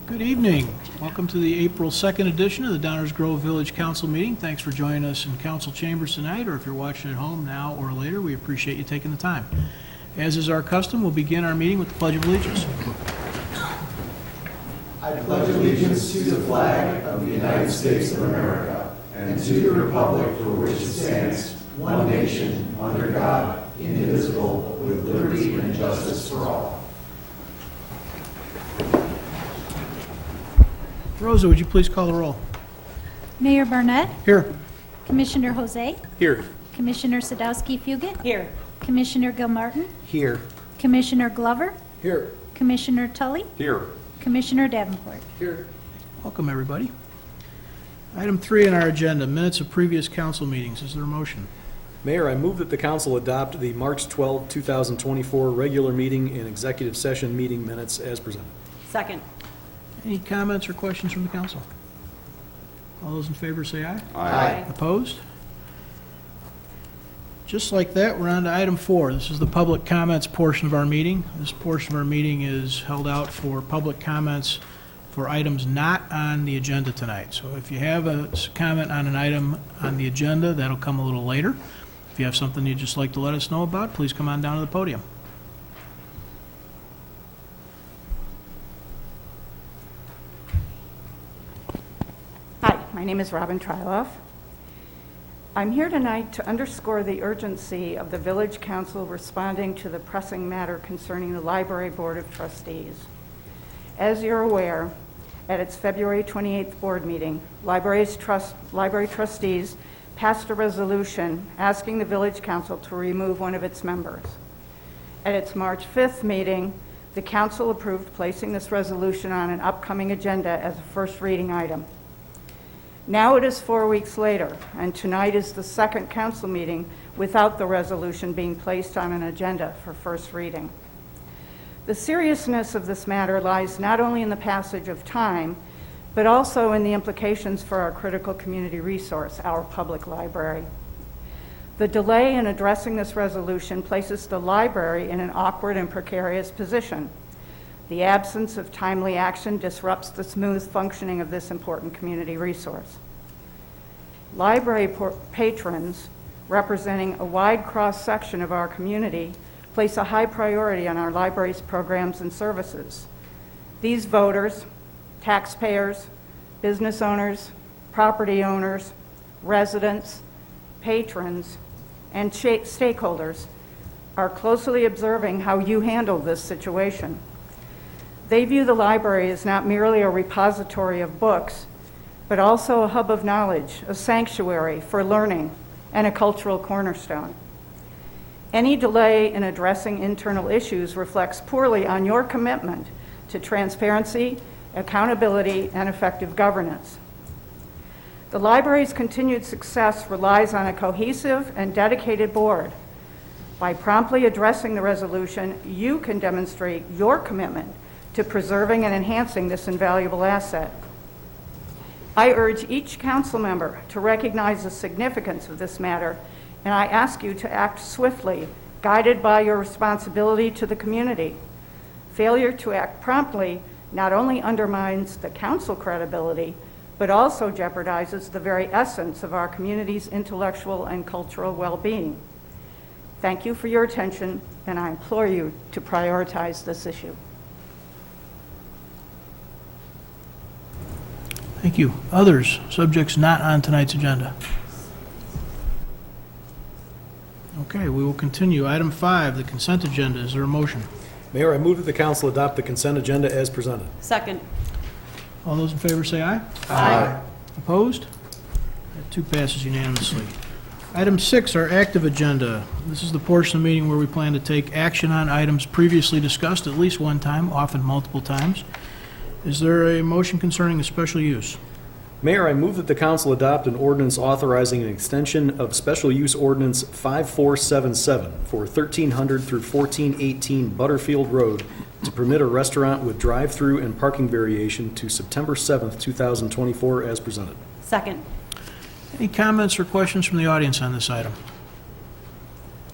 Good evening. Welcome to the April 2nd edition of the Downers Grove Village Council meeting. Thanks for joining us in council chambers tonight, or if you're watching at home now or later, we appreciate you taking the time. As is our custom, we'll begin our meeting with the Pledge of Allegiance. I pledge allegiance to the flag of the United States of America and to the republic for which it stands, one nation, under God, indivisible, with liberty and justice for all. Rosa, would you please call the roll? Mayor Barnett, Here. Commissioner Jose, Here. Commissioner Sadowski-Fugit, Here. Commissioner Gilmartin, Here. Commissioner Glover, Here. Commissioner Tully, Here. Commissioner Davenport. Here. Welcome, everybody. Item 3 on our agenda, minutes of previous council meetings. Is there a motion? Mayor, I move that the council adopt the March 12, 2024 regular meeting and executive session meeting minutes as presented. Second. Any comments or questions from the council? All those in favor say aye. Aye. Opposed? Just like that, we're on to item 4. This is the public comments portion of our meeting. This portion of our meeting is held out for public comments for items not on the agenda tonight. So if you have a comment on an item on the agenda, that'll come a little later. If you have something you'd just like to let us know about, please come on down to the podium. Hi, my name is Robin Tryloff. I'm here tonight to underscore the urgency of the Village Council responding to the pressing matter concerning the Library Board of Trustees. As you're aware, at its February 28th board meeting, Library trustees passed a resolution asking the Village Council to remove one of its members. At its March 5th meeting, the Council approved placing this resolution on an upcoming agenda as a first reading item. Now it is 4 weeks later, and tonight is the second council meeting without the resolution being placed on an agenda for first reading. The seriousness of this matter lies not only in the passage of time, but also in the implications for our critical community resource, our public library. The delay in addressing this resolution places the library in an awkward and precarious position. The absence of timely action disrupts the smooth functioning of this important community resource. Library patrons, representing a wide cross-section of our community, place a high priority on our library's programs and services. These voters, taxpayers, business owners, property owners, residents, patrons, and stakeholders are closely observing how you handle this situation. They view the library as not merely a repository of books, but also a hub of knowledge, a sanctuary for learning, and a cultural cornerstone. Any delay in addressing internal issues reflects poorly on your commitment to transparency, accountability, and effective governance. The library's continued success relies on a cohesive and dedicated board. By promptly addressing the resolution, you can demonstrate your commitment to preserving and enhancing this invaluable asset. I urge each council member to recognize the significance of this matter, and I ask you to act swiftly, guided by your responsibility to the community. Failure to act promptly not only undermines the council credibility, but also jeopardizes the very essence of our community's intellectual and cultural well-being. Thank you for your attention, and I implore you to prioritize this issue. Thank you. Others, subjects not on tonight's agenda? Okay, we will continue. Item 5, the consent agenda. Is there a motion? Mayor, I move that the council adopt the consent agenda as presented. Second. All those in favor say aye. Aye. Opposed? That 2 passes unanimously. Item 6, our active agenda. This is the portion of the meeting where we plan to take action on items previously discussed at least one time, often multiple times. Is there a motion concerning the special use? Mayor, I move that the council adopt an ordinance authorizing an extension of special use ordinance 5477 for 1300 through 1418 Butterfield Road to permit a restaurant with drive-through and parking variation to September 7th, 2024 as presented. Second. Any comments or questions from the audience on this item?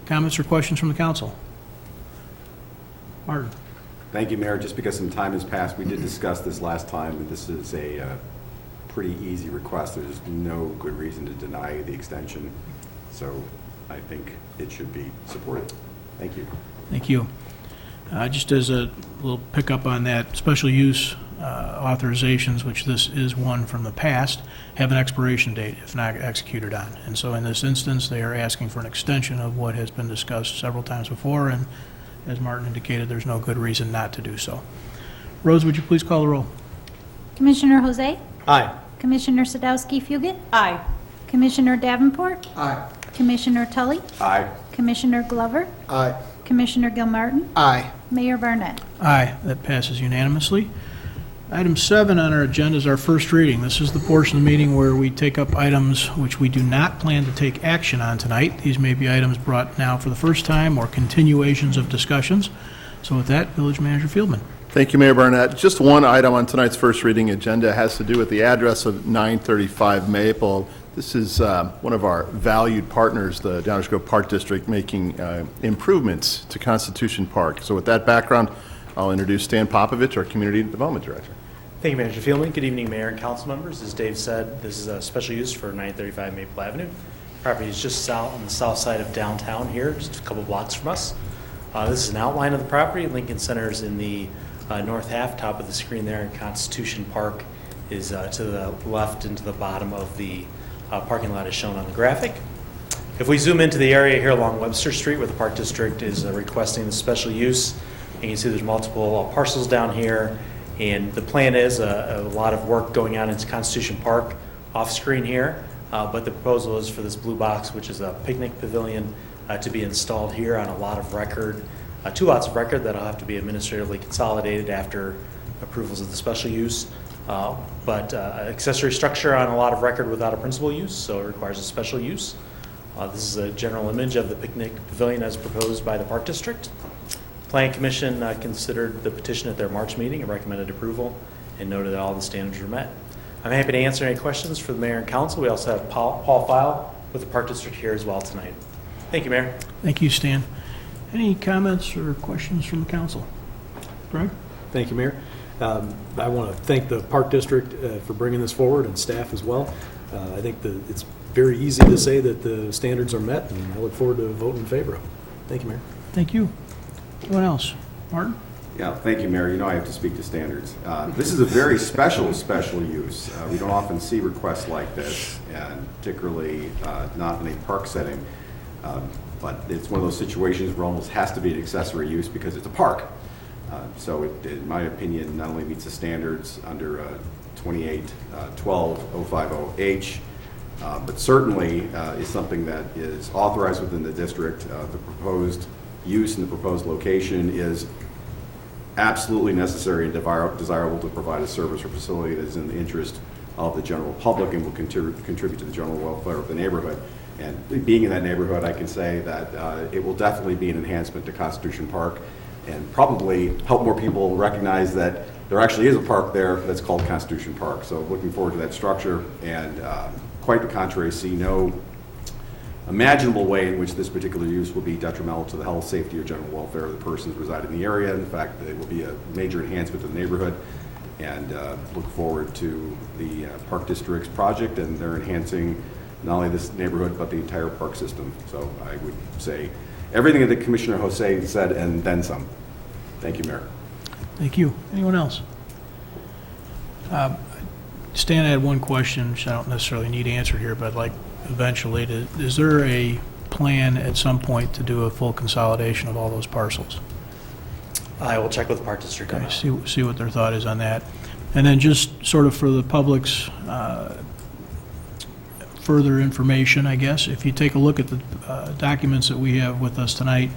Comments or questions from the council? Martin? Thank you, Mayor. Just because some time has passed, we did discuss this last time, and this is a pretty easy request. There's no good reason to deny the extension, so I think it should be supported. Thank you. Thank you. Just as a little pickup on that, special use authorizations, which this is one from the past, have an expiration date if not executed on. And so in this instance, they are asking for an extension of what has been discussed several times before, and as Martin indicated, there's no good reason not to do so. Rose, would you please call the roll? Commissioner Jose? Aye. Commissioner Sadowski-Fugit? Aye. Commissioner Davenport? Aye. Commissioner Tully? Aye. Commissioner Glover? Aye. Commissioner Gilmartin? Aye. Mayor Barnett? Aye, that passes unanimously. Item 7 on our agenda is our first reading. This is the portion of the meeting where we take up items which we do not plan to take action on tonight. These may be items brought now for the first time or continuations of discussions. So with that, Village Manager Fieldman. Thank you, Mayor Barnett. Just one item on tonight's first reading agenda has to do with the address of 935 Maple. This is one of our valued partners, the Downers Grove Park District, making improvements to Constitution Park. So with that background, I'll introduce Stan Popovich, our Community Development Director. Thank you, Manager Fieldman. Good evening, Mayor and council members. As Dave said, this is a special use for 935 Maple Avenue. Property is just south on the south side of downtown here, just a couple blocks from us. This is an outline of the property. Lincoln Center is in the north half, top of the screen there, and Constitution Park is to the left and to the bottom of the parking lot as shown on the graphic. If we zoom into the area here along Webster Street where the Park District is requesting the special use, you can see there's multiple parcels down here, and the plan is a lot of work going on into Constitution Park off screen here, but the proposal is for this blue box, which is a picnic pavilion, to be installed here on a lot of record, 2 lots of record that'll have to be administratively consolidated after approvals of the special use, but accessory structure on a lot of record without a principal use, so it requires a special use. This is a general image of the picnic pavilion as proposed by the Park District. Planning Commission considered the petition at their March meeting and recommended approval and noted that all the standards were met. I'm happy to answer any questions for the Mayor and Council. We also have Paul File with the Park District here as well tonight. Thank you, Mayor. Thank you, Stan. Any comments or questions from the council? Greg? Thank you, Mayor. I want to thank the Park District for bringing this forward and staff as well. I think that it's very easy to say that the standards are met, and I look forward to voting in favor of it. Thank you, Mayor. Thank you. Anyone else? Martin? Yeah, thank you, Mayor. You know I have to speak to standards. This is a very special use. We don't often see requests like this, and particularly not in a park setting. But it's one of those situations where almost has to be an accessory use because it's a park. So it, in my opinion, not only meets the standards under 28-12-050H, but certainly is something that is authorized within the district. The proposed use in the proposed location is absolutely necessary and desirable to provide a service or facility that is in the interest of the general public and will contribute to the general welfare of the neighborhood. And being in that neighborhood, I can say that it will definitely be an enhancement to Constitution Park and probably help more people recognize that there actually is a park there that's called Constitution Park. So looking forward to that structure, and quite the contrary, see no imaginable way in which this particular use will be detrimental to the health, safety, or general welfare of the persons residing in the area. In fact, it will be a major enhancement to the neighborhood, and look forward to the Park District's project, and they're enhancing not only this neighborhood but the entire park system. So I would say everything that Commissioner Jose said and then some. Thank you, Mayor. Thank you. Anyone else? Stan, I had one question, which I don't necessarily need answered here, but I'd like eventually to, is there a plan at some point to do a full consolidation of all those parcels? I will check with the Park District on Okay, that. see what their thought is on that. And then just sort of for the public's further information, I guess, if you take a look at the documents that we have with us tonight,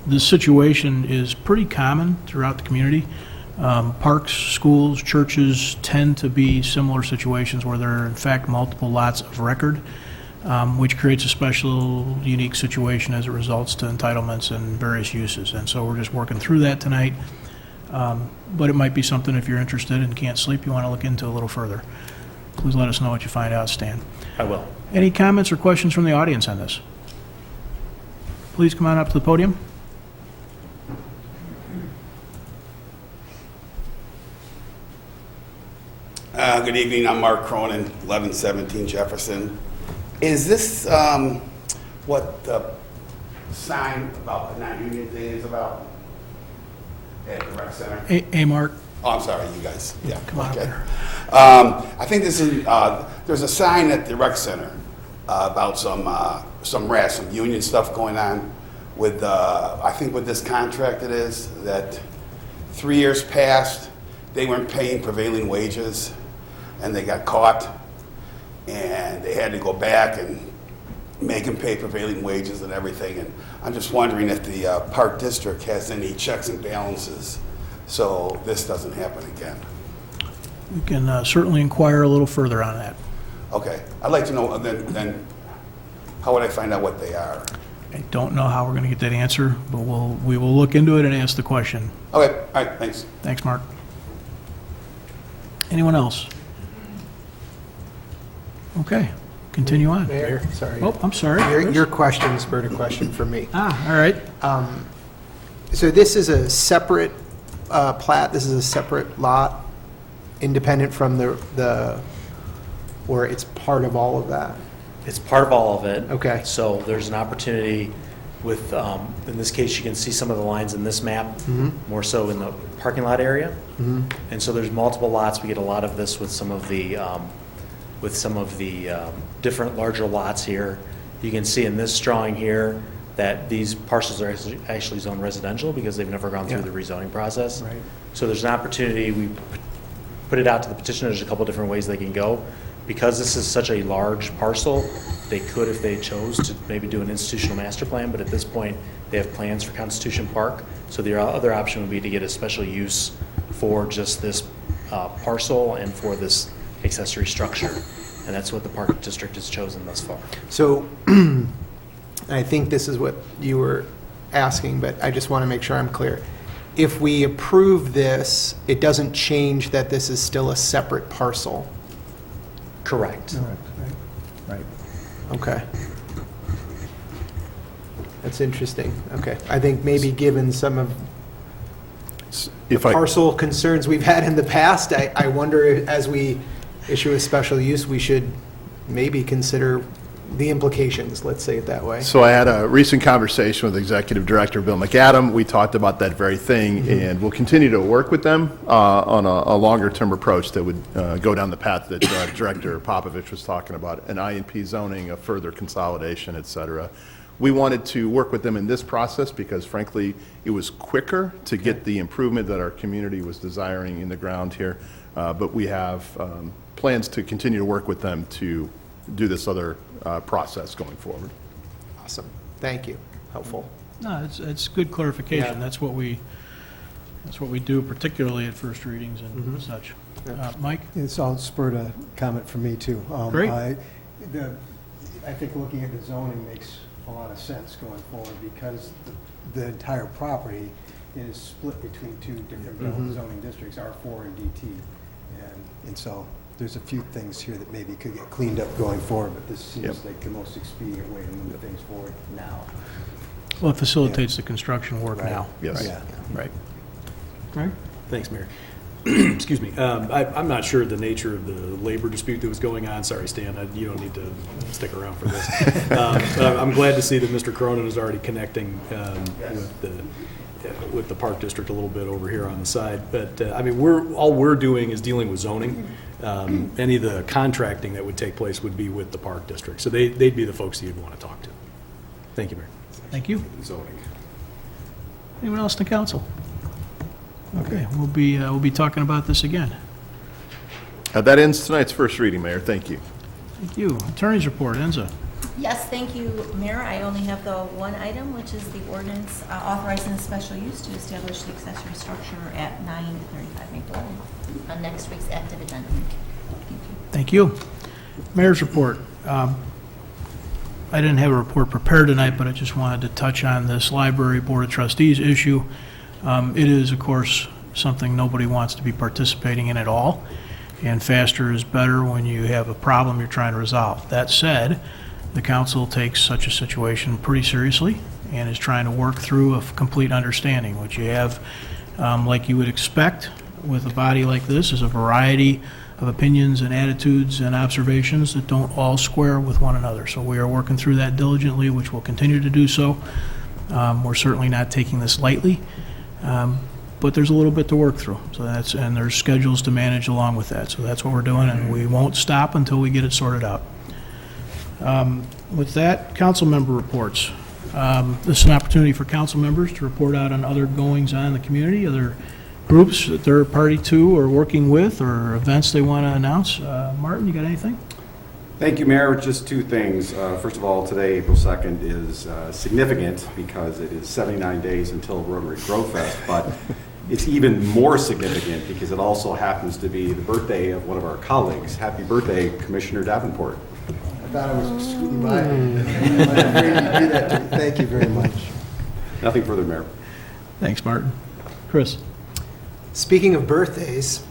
this situation is pretty common throughout the community. Parks, schools, churches tend to be similar situations where there are in fact multiple lots of record, which creates a special, unique situation as it results to entitlements and various uses. And so we're just working through that tonight. But it might be something, if you're interested and can't sleep, you want to look into a little further. Please let us know what you find out, Stan. I will. Any comments or questions from the audience on this? Please come on up to the podium. Good evening, I'm Mark Cronin, 1117 Jefferson. Is this what the sign about the non-union thing is about at the rec center? Hey, Mark, Oh, I'm sorry, you guys. Yeah, come on up okay. here. I think this is, there's a sign at the rec center about some union stuff going on with, I think with this contract it is, that 3 years passed, they weren't paying prevailing wages, and they got caught, and they had to go back and make them pay prevailing wages and everything. And I'm just wondering if the Park District has any checks and balances so this doesn't happen again. We can certainly inquire a little further on that. Okay, I'd like to know, then how would I find out what they are? I don't know how we're going to get that answer, but we will look into it and ask the question. Okay, all right, thanks. Thanks, Mark. Anyone else? Okay, continue on. Mayor, sorry. Oh, I'm sorry. Your question spurred a question from me. Ah, all right. So this is a separate plat, this is a separate lot, independent from the, or it's part of all of that? It's part of all of it. Okay. So there's an opportunity with, in this case, you can see some of the lines in this map, more so in the parking lot area. And so there's multiple lots. We get a lot of this with some of the different larger lots here. You can see in this drawing here that these parcels are actually zoned residential because they've never gone through the rezoning process. Right. So there's an opportunity, we put it out to the petitioner, there's a couple different ways they can go. Because this is such a large parcel, they could, if they chose, to maybe do an institutional master plan, but at this point, they have plans for Constitution Park. So the other option would be to get a special use for just this parcel and for this accessory structure. And that's what the Park District has chosen thus far. So, I think this is what you were asking, but I just want to make sure I'm clear. If we approve this, it doesn't change that this is still a separate parcel? Correct. Right. Okay. That's interesting. Okay. I think maybe given some of the parcel concerns we've had in the past, I wonder if, as we issue a special use, we should maybe consider the implications, let's say it that way. So I had a recent conversation with Executive Director Bill McAdam. We talked about that very thing, and we'll continue to work with them on a longer-term approach that would go down the path that Director Popovich was talking about, an INP zoning, a further consolidation, et cetera. We wanted to work with them in this process because, frankly, it was quicker to get the improvement that our community was desiring in the ground here. But we have plans to continue to work with them to do this other process going forward. Awesome. Thank you. Helpful. No, it's good clarification. Yeah. That's what we do, particularly at first readings and such. Mike? It's all spurred a comment from me, too. Great. I think looking at the zoning makes a lot of sense going forward because the entire property is split between two different zoning districts, R4 and DT. And so there's a few things here that maybe could get cleaned up going forward, but this seems like the most expedient way to move things forward now. Well, it facilitates the construction work now. Yes. Yeah. Right. Right? Thanks, Mayor. Excuse me. I'm not sure the nature of the labor dispute that was going on. Sorry, Stan, you don't need to stick around for this. But I'm glad to see that Mr. Cronin is already connecting with the Park District a little bit over here on the side. But, I mean, all we're doing is dealing with zoning. Any of the contracting that would take place would be with the Park District. So they'd be the folks that you'd want to talk to. Thank you, Mayor. Thank you. Zoning. Anyone else in the council? Okay, we'll be talking about this again. That ends tonight's first reading, Mayor. Thank you. Thank you. Attorney's report, Enza. Yes, thank you, Mayor. I only have the one item, which is the ordinance authorizing a special use to establish the accessory structure at 935 Maple on next week's active agenda. Thank you. Mayor's report. I didn't have a report prepared tonight, but I just wanted to touch on this Library Board of Trustees issue. It is, of course, something nobody wants to be participating in at all, and faster is better when you have a problem you're trying to resolve. That said, the council takes such a situation pretty seriously and is trying to work through a complete understanding. What you have, like you would expect with a body like this, is a variety of opinions and attitudes and observations that don't all square with one another. So we are working through that diligently, which we'll continue to do so. We're certainly not taking this lightly, but there's a little bit to work through. So and there's schedules to manage along with that. So that's what we're doing, and we won't stop until we get it sorted out. With that, council member reports. This is an opportunity for council members to report out on other goings-on in the community, other groups that they're party to or working with, or events they want to announce. Martin, you got anything? Thank you, Mayor. Just two things. First of all, today, April 2nd, is significant because it is 79 days until Rotary Grow Fest, but it's even more significant because it also happens to be the birthday of one of our colleagues. Happy birthday, Commissioner Davenport. I thought I was scooting by. Thank you very much. Nothing further, Mayor. Thanks, Martin. Chris? Speaking of birthdays,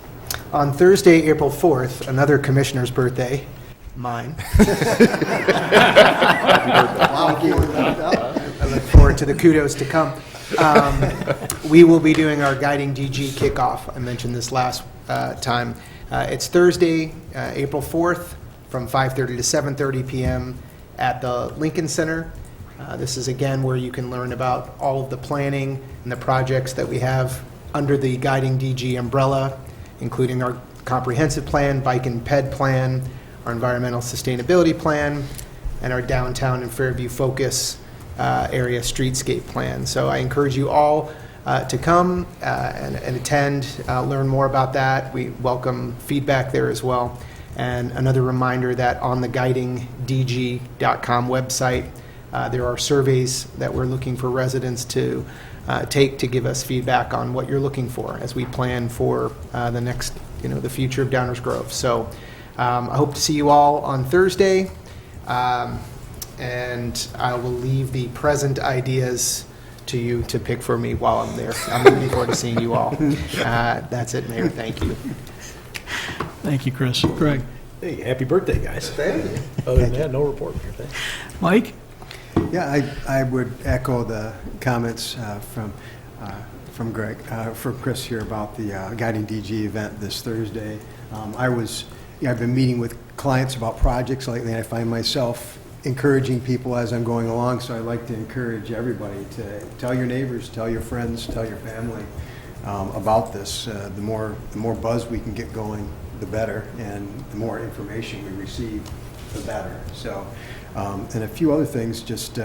on Thursday, April 4th, another commissioner's birthday, mine. I look forward to the kudos to come. We will be doing our Guiding DG kickoff. I mentioned this last time. It's Thursday, April 4th, from 5:30 to 7:30 p.m. at the Lincoln Center. This is, again, where you can learn about all of the planning and the projects that we have under the Guiding DG umbrella, including our comprehensive plan, bike and ped plan, our environmental sustainability plan, and our downtown and Fairview focus area streetscape plan. So I encourage you all to come and attend, learn more about that. We welcome feedback there as well. And another reminder that on the guidingdg.com website, there are surveys that we're looking for residents to take to give us feedback on what you're looking for as we plan for the next, the future of Downers Grove. So I hope to see you all on Thursday, and I will leave the present ideas to you to pick for me while I'm there. I'm looking forward to seeing you all. That's it, Mayor. Thank you. Thank you, Chris. Greg? Hey, happy birthday, guys. Thank you. Other than that, no report here. Thanks. Mike? Yeah, I would echo the comments from Greg, from Chris here about the Guiding DG event this Thursday. I've been meeting with clients about projects lately, and I find myself encouraging people as I'm going along, so I'd like to encourage everybody to tell your neighbors, tell your friends, tell your family about this. The more buzz we can get going, the better, and the more information we receive, the better. So, and a few other things, just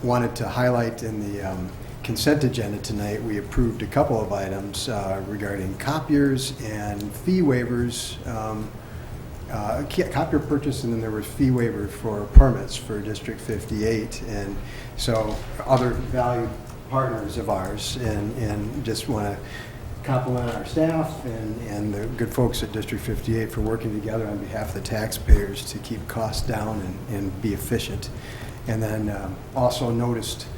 wanted to highlight in the consent agenda tonight, we approved a couple of items regarding copiers and fee waivers, copier purchase, and then there was fee waiver for permits for District 58. And so other valued partners of ours, and just want to compliment our staff and the good folks at District 58 for working together on behalf of the taxpayers to keep costs down and be efficient. And then also noticed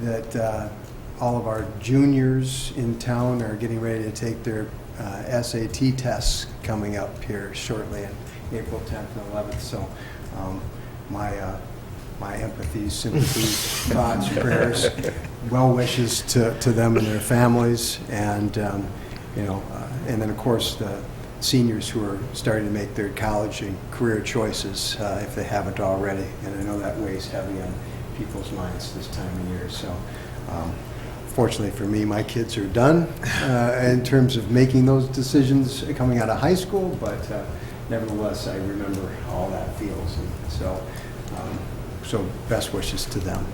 that all of our juniors in town are getting ready to take their SAT tests coming up here shortly on April 10th and 11th. So my empathies, sympathies, thoughts, prayers, well wishes to them and their families, and and then of course the seniors who are starting to make their college and career choices if they haven't already. And I know that weighs heavy on people's minds this time of year. So fortunately for me, my kids are done in terms of making those decisions coming out of high school, but nevertheless, I remember how that feels. And so best wishes to them.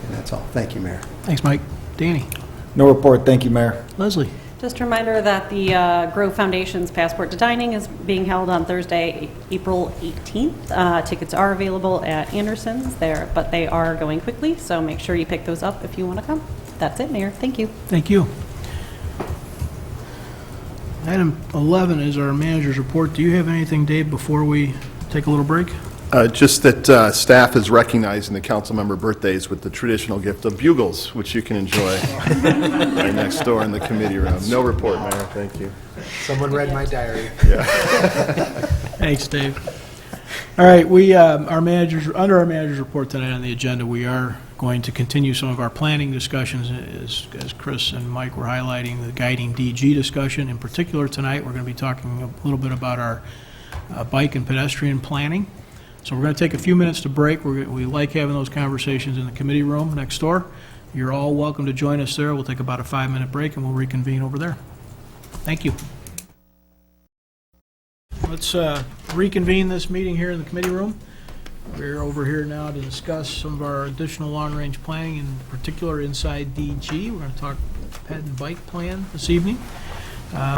And that's all. Thank you, Mayor. Thanks, Mike. Danny? No report. Thank you, Mayor. Leslie? Just a reminder that the Grove Foundation's Passport to Dining is being held on Thursday, April 18th. Tickets are available at Anderson's there, but they are going quickly, so make sure you pick those up if you want to come. That's it, Mayor. Thank you. Thank you. Item 11 is our manager's report. Do you have anything, Dave, before we take a little break? Just that staff is recognizing the council member birthdays with the traditional gift of bugles, which you can enjoy right next door in the committee room. No report, Mayor. Thank you. Someone read my diary. Yeah. Thanks, Dave. All right, we under our manager's report tonight on the agenda, we are going to continue some of our planning discussions, as Chris and Mike were highlighting, the guiding DG discussion. In particular, tonight, we're going to be talking a little bit about our bike and pedestrian planning. So we're going to take a few minutes to break. We like having those conversations in the committee room next door. You're all welcome to join us there. We'll take about a 5-minute break, and we'll reconvene over there. Thank you. Let's reconvene this meeting here in the committee room. We're over here now to discuss some of our additional long-range planning, in particular inside DG. We're going to talk ped and bike plan this evening.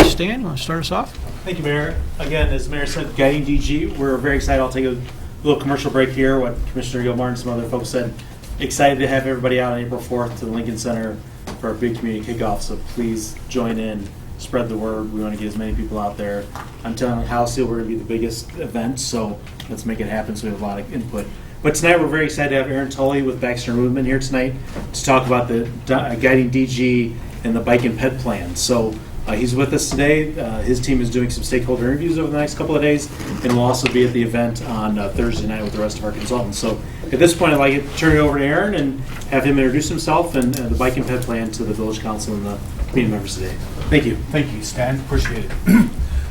Stan, you want to start us off? Thank you, Mayor. Again, as Mayor said, guiding DG, we're very excited. I'll take a little commercial break here. What Commissioner Gilmore and some other folks said. Excited to have everybody out on April 4th to the Lincoln Center for our big community kickoff. So please join in, spread the word. We want to get as many people out there. I'm telling you, House Seal, we're going to be the biggest event, so let's make it happen so we have a lot of input. But tonight we're very excited to have Aaron Tully with Baxter Movement here tonight to talk about the guiding DG and the bike and ped plan. So he's with us today. His team is doing some stakeholder interviews over the next couple of days, and we'll also be at the event on Thursday night with the rest of our consultants. So at this point, I'd like to turn it over to Aaron and have him introduce himself and the bike and ped plan to the village council and the community members today. Thank you. Thank you, Stan. Appreciate it.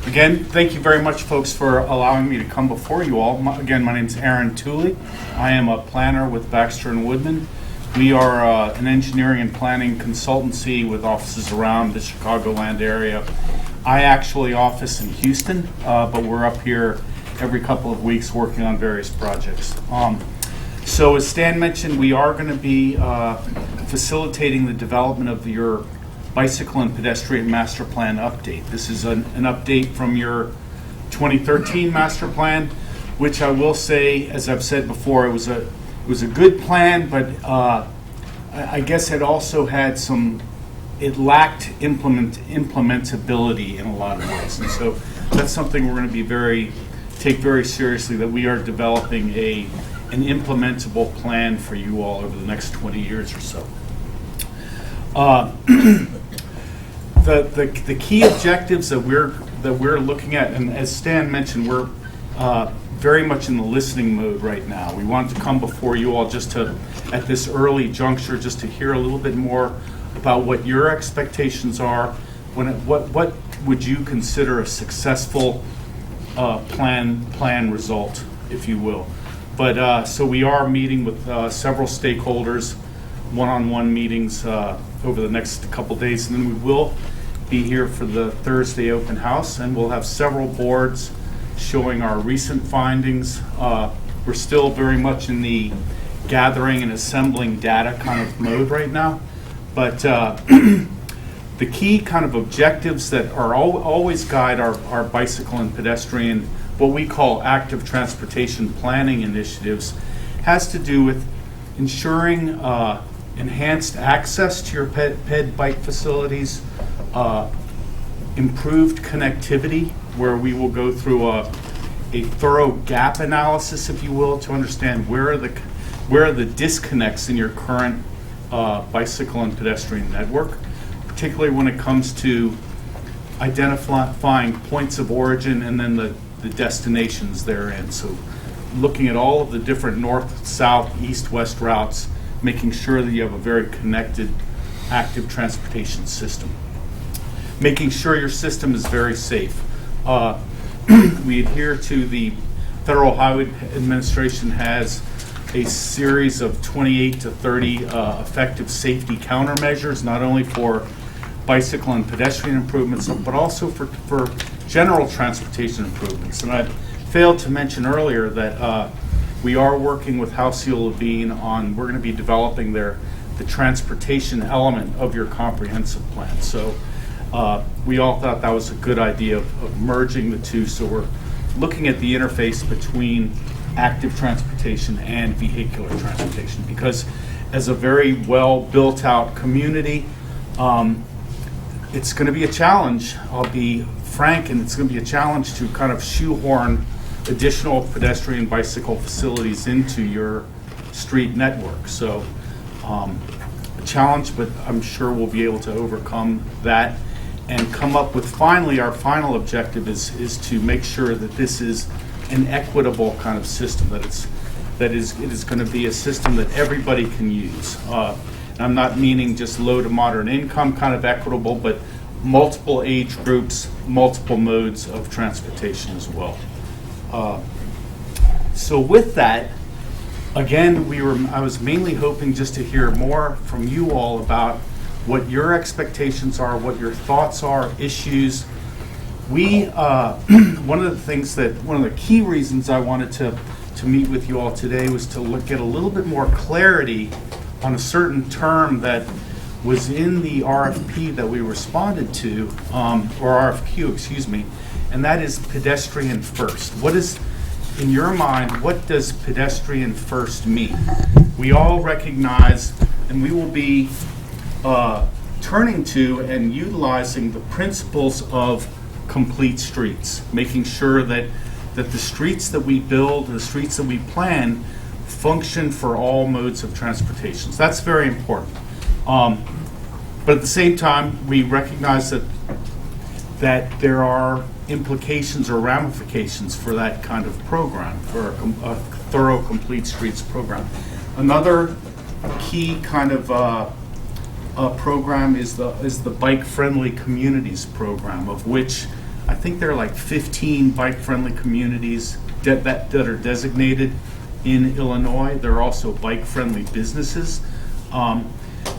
Again, thank you very much, folks, for allowing me to come before you all. Again, my name is Aaron Tully. I am a planner with Baxter & Woodman. We are an engineering and planning consultancy with offices around the Chicagoland area. I actually office in Houston, but we're up here every couple of weeks working on various projects. So as Stan mentioned, we are going to be facilitating the development of your bicycle and pedestrian master plan update. This is an update from your 2013 master plan, which I will say, as I've said before, it was a good plan, but I guess it also had it lacked implementability in a lot of ways. And so that's something we're going to take very seriously, that we are developing an implementable plan for you all over the next 20 years or so. The key objectives that we're looking at, and as Stan mentioned, we're very much in the listening mode right now. We want to come before you all at this early juncture, just to hear a little bit more about what your expectations are. What would you consider a successful plan result, if you will? But so we are meeting with several stakeholders, one-on-one meetings over the next couple days, and then we will be here for the Thursday open house, and we'll have several boards showing our recent findings. We're still very much in the gathering and assembling data kind of mode right now, but the key kind of objectives that are always guide our bicycle and pedestrian, what we call active transportation planning initiatives, has to do with ensuring enhanced access to your ped bike facilities, improved connectivity, where we will go through a thorough gap analysis, if you will, to understand where are the disconnects in your current bicycle and pedestrian network, particularly when it comes to identifying points of origin and then the destinations therein. So looking at all of the different north, south, east, west routes, making sure that you have a very connected active transportation system. Making sure your system is very safe. We adhere to the Federal Highway Administration has a series of 28 to 30 effective safety countermeasures, not only for bicycle and pedestrian improvements, but also for general transportation improvements. And I failed to mention earlier that we are working with Halcyon Levine on, we're going to be developing the transportation element of your comprehensive plan. So we all thought that was a good idea of merging the two. So we're looking at the interface between active transportation and vehicular transportation, because as a very well built out community, it's going to be a challenge, I'll be frank, and it's going to be a challenge to kind of shoehorn additional pedestrian bicycle facilities into your street network. So a challenge, but I'm sure we'll be able to overcome that and come up with, finally, our final objective is to make sure that this is an equitable kind of system, that it's that it is going to be a system that everybody can use. And I'm not meaning just low to moderate income kind of equitable, but multiple age groups, multiple modes of transportation as well. So with that, again, I was mainly hoping just to hear more from you all about what your expectations are, what your thoughts are, issues. One of the key reasons I wanted to meet with you all today was to get a little bit more clarity on a certain term that was in the RFP that we responded to, or RFQ, excuse me, and that is pedestrian first. What is, in your mind, what does pedestrian first mean? We all recognize, and we will be turning to and utilizing the principles of complete streets, making sure that the streets that we build, the streets that we plan, function for all modes of transportation. So that's very important. But at the same time, we recognize that there are implications or ramifications for that kind of program, for a thorough complete streets program. Another key kind of program is the bike-friendly communities program, of which I think there are like 15 bike-friendly communities that are designated in Illinois. There are also bike-friendly businesses.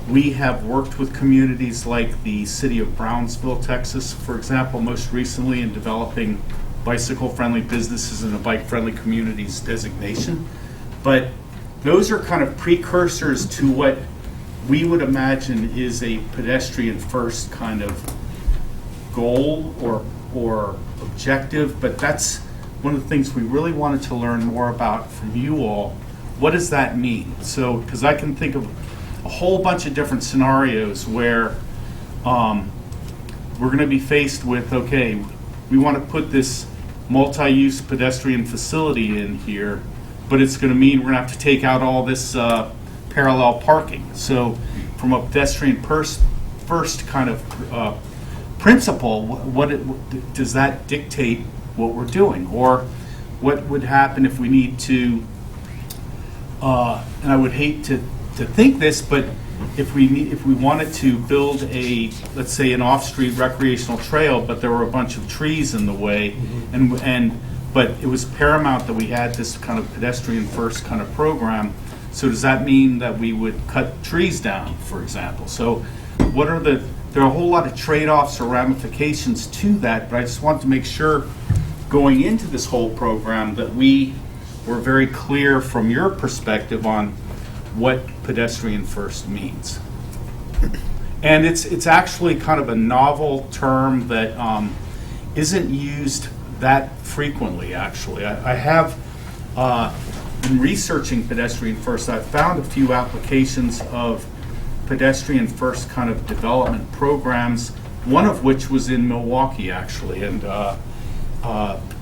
We have worked with communities like the city of Brownsville, Texas, for example, most recently in developing bicycle-friendly businesses and a bike-friendly communities designation. But those are kind of precursors to what we would imagine is a pedestrian-first kind of goal or objective, but that's one of the things we really wanted to learn more about from you all. What does that mean? So, because I can think of a whole bunch of different scenarios where we're going to be faced with, okay, we want to put this multi-use pedestrian facility in here, but it's going to mean we're going to have to take out all this parallel parking. So from a pedestrian first kind of principle, does that dictate what we're doing? Or what would happen if we need to, and I would hate to think this, but if we wanted to build let's say an off-street recreational trail, but there were a bunch of trees in the way, but it was paramount that we had this kind of pedestrian first kind of program. So does that mean that we would cut trees down, for example? So there are a whole lot of trade-offs or ramifications to that, but I just want to make sure going into this whole program that we were very clear from your perspective on what pedestrian first means. And it's actually kind of a novel term that isn't used that frequently, actually. I have, in researching pedestrian first, I've found a few applications of pedestrian first kind of development programs, one of which was in Milwaukee, actually, and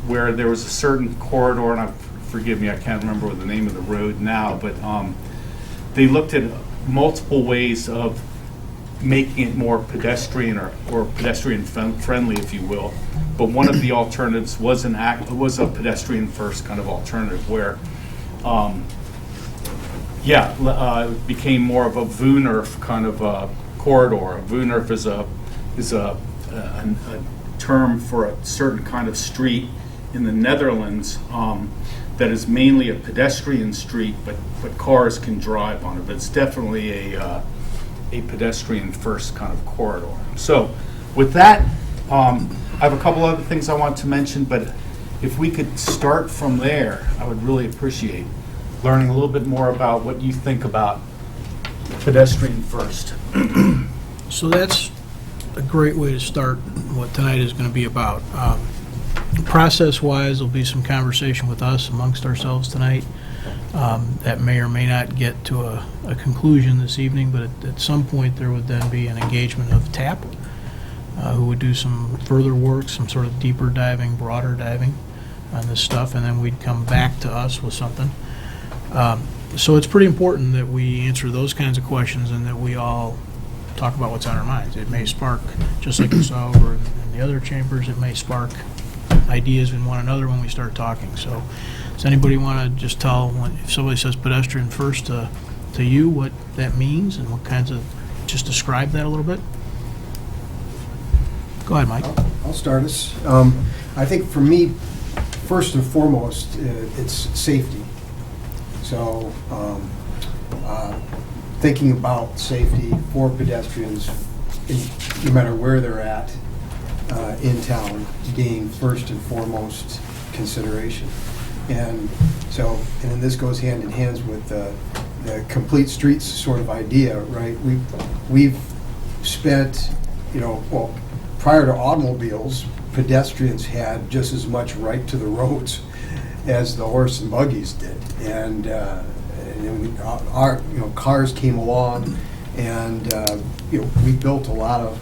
where there was a certain corridor, and forgive me, I can't remember the name of the road now, but they looked at multiple ways of making it more pedestrian or pedestrian friendly, if you will. But one of the alternatives was a pedestrian first kind of alternative where, it became more of a VUNERF kind of corridor. A VUNERF is a term for a certain kind of street in the Netherlands that is mainly a pedestrian street, but cars can drive on it. But it's definitely a pedestrian first kind of corridor. So with that, I have a couple other things I want to mention, but if we could start from there, I would really appreciate learning a little bit more about what you think about pedestrian first. So that's a great way to start what tonight is going to be about. Process-wise, there'll be some conversation with us amongst ourselves tonight that may or may not get to a conclusion this evening, but at some point there would then be an engagement of TAP, who would do some further work, some sort of deeper diving, broader diving on this stuff, and then we'd come back to us with something. So it's pretty important that we answer those kinds of questions and that we all talk about what's on our minds. It may spark, just like we saw over in the other chambers, it may spark ideas in one another when we start talking. So does anybody want to just tell, if somebody says pedestrian first to you, what that means and what kinds of, just describe that a little bit? Go ahead, Mike. I'll start us. I think for me, first and foremost, it's safety. So thinking about safety for pedestrians, no matter where they're at in town, being first and foremost consideration. And so, and then this goes hand in hand with the complete streets sort of idea, right? We've spent, well, prior to automobiles, pedestrians had just as much right to the roads as the horse and buggies did. And our cars came along, and we built a lot of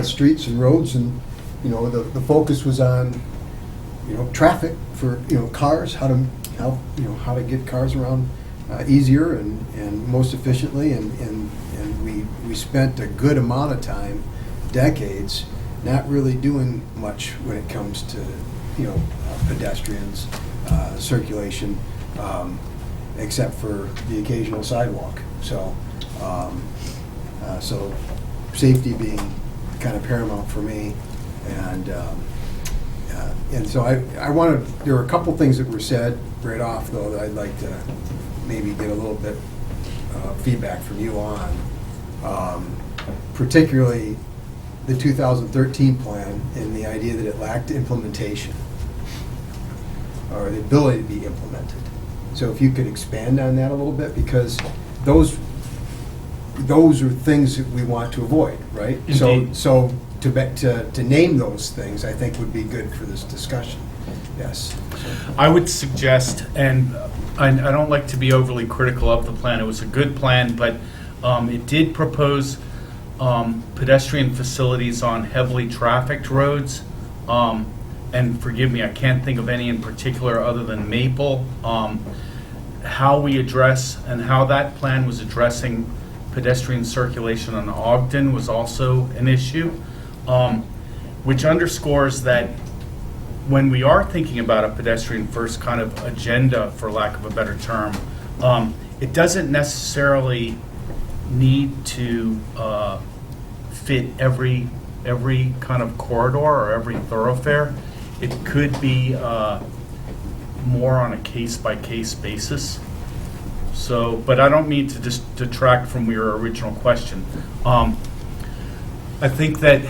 streets and roads, and the focus was on traffic for cars, how to get cars around easier and most efficiently, and we spent a good amount of time, decades, not really doing much when it comes to pedestrians, circulation, except for the occasional sidewalk. So so safety being kind of paramount for me, and so I wanted, there were a couple things that were said right off though that I'd like to maybe get a little bit feedback from you on, particularly the 2013 plan and the idea that it lacked implementation or the ability to be implemented. So if you could expand on that a little bit, because those are things that we want to avoid, right? Indeed. So to name those things, I think would be good for this discussion. Yes. I would suggest, and I don't like to be overly critical of the plan, it was a good plan, but it did propose pedestrian facilities on heavily trafficked roads. And forgive me, I can't think of any in particular other than Maple. How we address and how that plan was addressing pedestrian circulation on Ogden was also an issue, which underscores that when we are thinking about a pedestrian first kind of agenda, for lack of a better term, it doesn't necessarily need to fit every kind of corridor or every thoroughfare. It could be more on a case-by-case basis. So, but I don't mean to just detract from your original question. I think that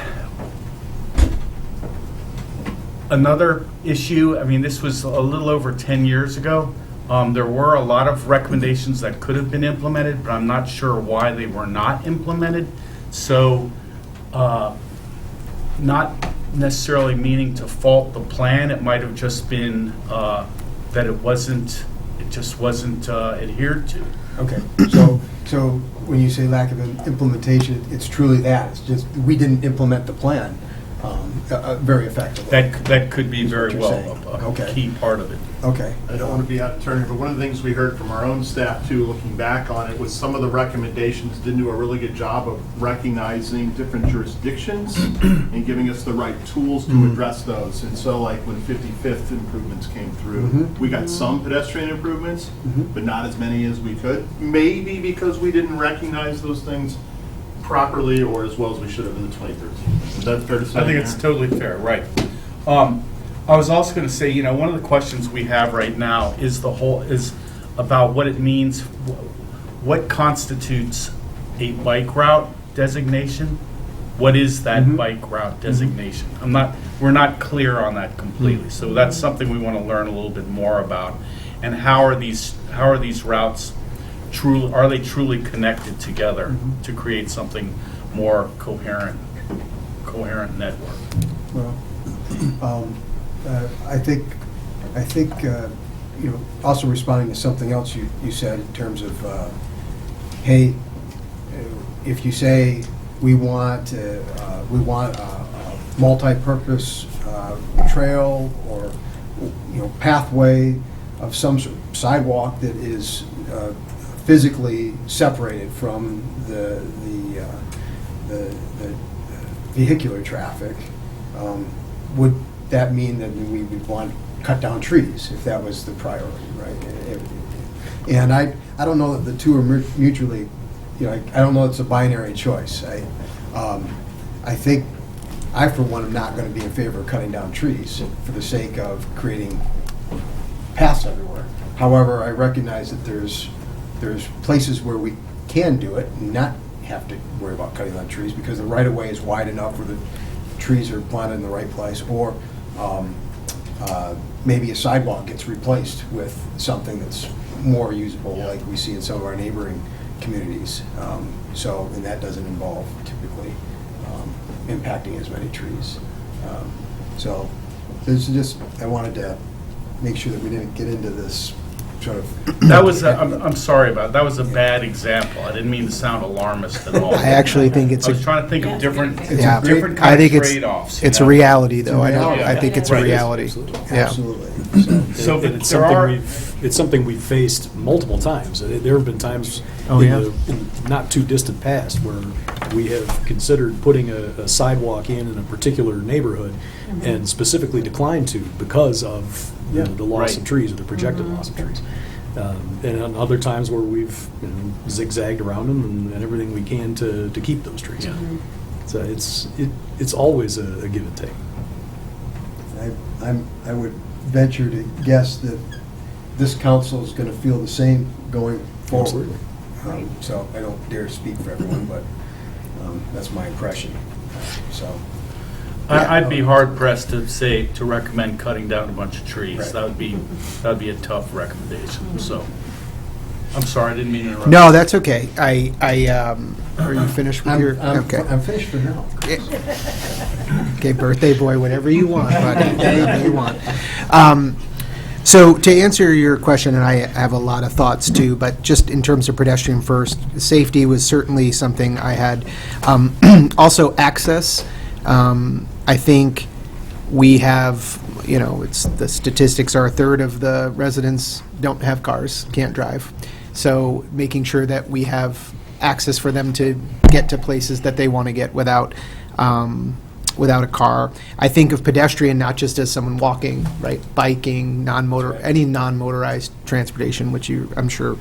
another issue, I mean, this was a little over 10 years ago. There were a lot of recommendations that could have been implemented, but I'm not sure why they were not implemented. So, not necessarily meaning to fault the plan, it might have just been that it just wasn't adhered to. Okay, so when you say lack of implementation, it's truly that. It's just we didn't implement the plan very effectively. That could be very well a key part of it. Okay. I don't want to be out of turn, but one of the things we heard from our own staff too, looking back on it, was some of the recommendations didn't do a really good job of recognizing different jurisdictions and giving us the right tools to address those. And so like when 55th improvements came through, we got some pedestrian improvements, but not as many as we could. Maybe because we didn't recognize those things properly or as well as we should have in the 2013. Is that fair to say? I think it's totally fair, right. I was also going to say, one of the questions we have right now is about what it means, what constitutes a bike route designation? What is that bike route designation? We're not clear on that completely, so that's something we want to learn a little bit more about. And how are these routes are they truly connected together to create something more coherent network? Well, I think also responding to something else you said in terms of, hey, if you say we want a multi-purpose trail or pathway of some sort of sidewalk that is physically separated from the vehicular traffic, would that mean that we would want to cut down trees if that was the priority, right? And I don't know that the two are mutually, I don't know it's a binary choice. I think I, for one, am not going to be in favor of cutting down trees for the sake of creating paths everywhere. However, I recognize that there's places where we can do it and not have to worry about cutting down trees because the right-of-way is wide enough where the trees are planted in the right place, or maybe a sidewalk gets replaced with something that's more usable, like we see in some of our neighboring communities. And that doesn't involve typically impacting as many trees. So this is just, I wanted to make sure that we didn't get into this sort of. That was, I'm sorry about it. That was a bad example. I didn't mean to sound alarmist at all. I actually think it's I was trying to think of different Yeah. different I kind think of it's trade-offs. it's you a know? reality, though. I think it's a Right. reality. Yeah. Absolutely. So And but it's there something are, it's something we've faced multiple times. There have been times Oh, in yeah. the not too distant past where we have considered putting a sidewalk in a particular neighborhood and specifically declined to because of the loss of Right. trees or the projected loss of trees. And on other times where we've zigzagged around them and everything we can to keep those trees. Yeah. So it's always a give and take. I would venture to guess that this council is going to feel the same going forward. Absolutely. So I don't dare speak for everyone, but that's my impression. So. I'd be hard pressed to recommend cutting down a bunch of trees. Right. That would be a tough recommendation. So, I'm sorry, I didn't mean to interrupt. No, that's okay. Are you finished with your? Okay. I'm finished for now. Okay, birthday boy, whatever you want, buddy, whatever you want. So to answer your question, and I have a lot of thoughts too, but just in terms of pedestrian first, safety was certainly something I had. Also access. I think we have, it's the statistics are a third of the residents don't have cars, can't drive. So making sure that we have access for them to get to places that they want to get without a car. I think of pedestrian not just as someone walking, right? Biking, any non-motorized transportation, which you, I'm sure,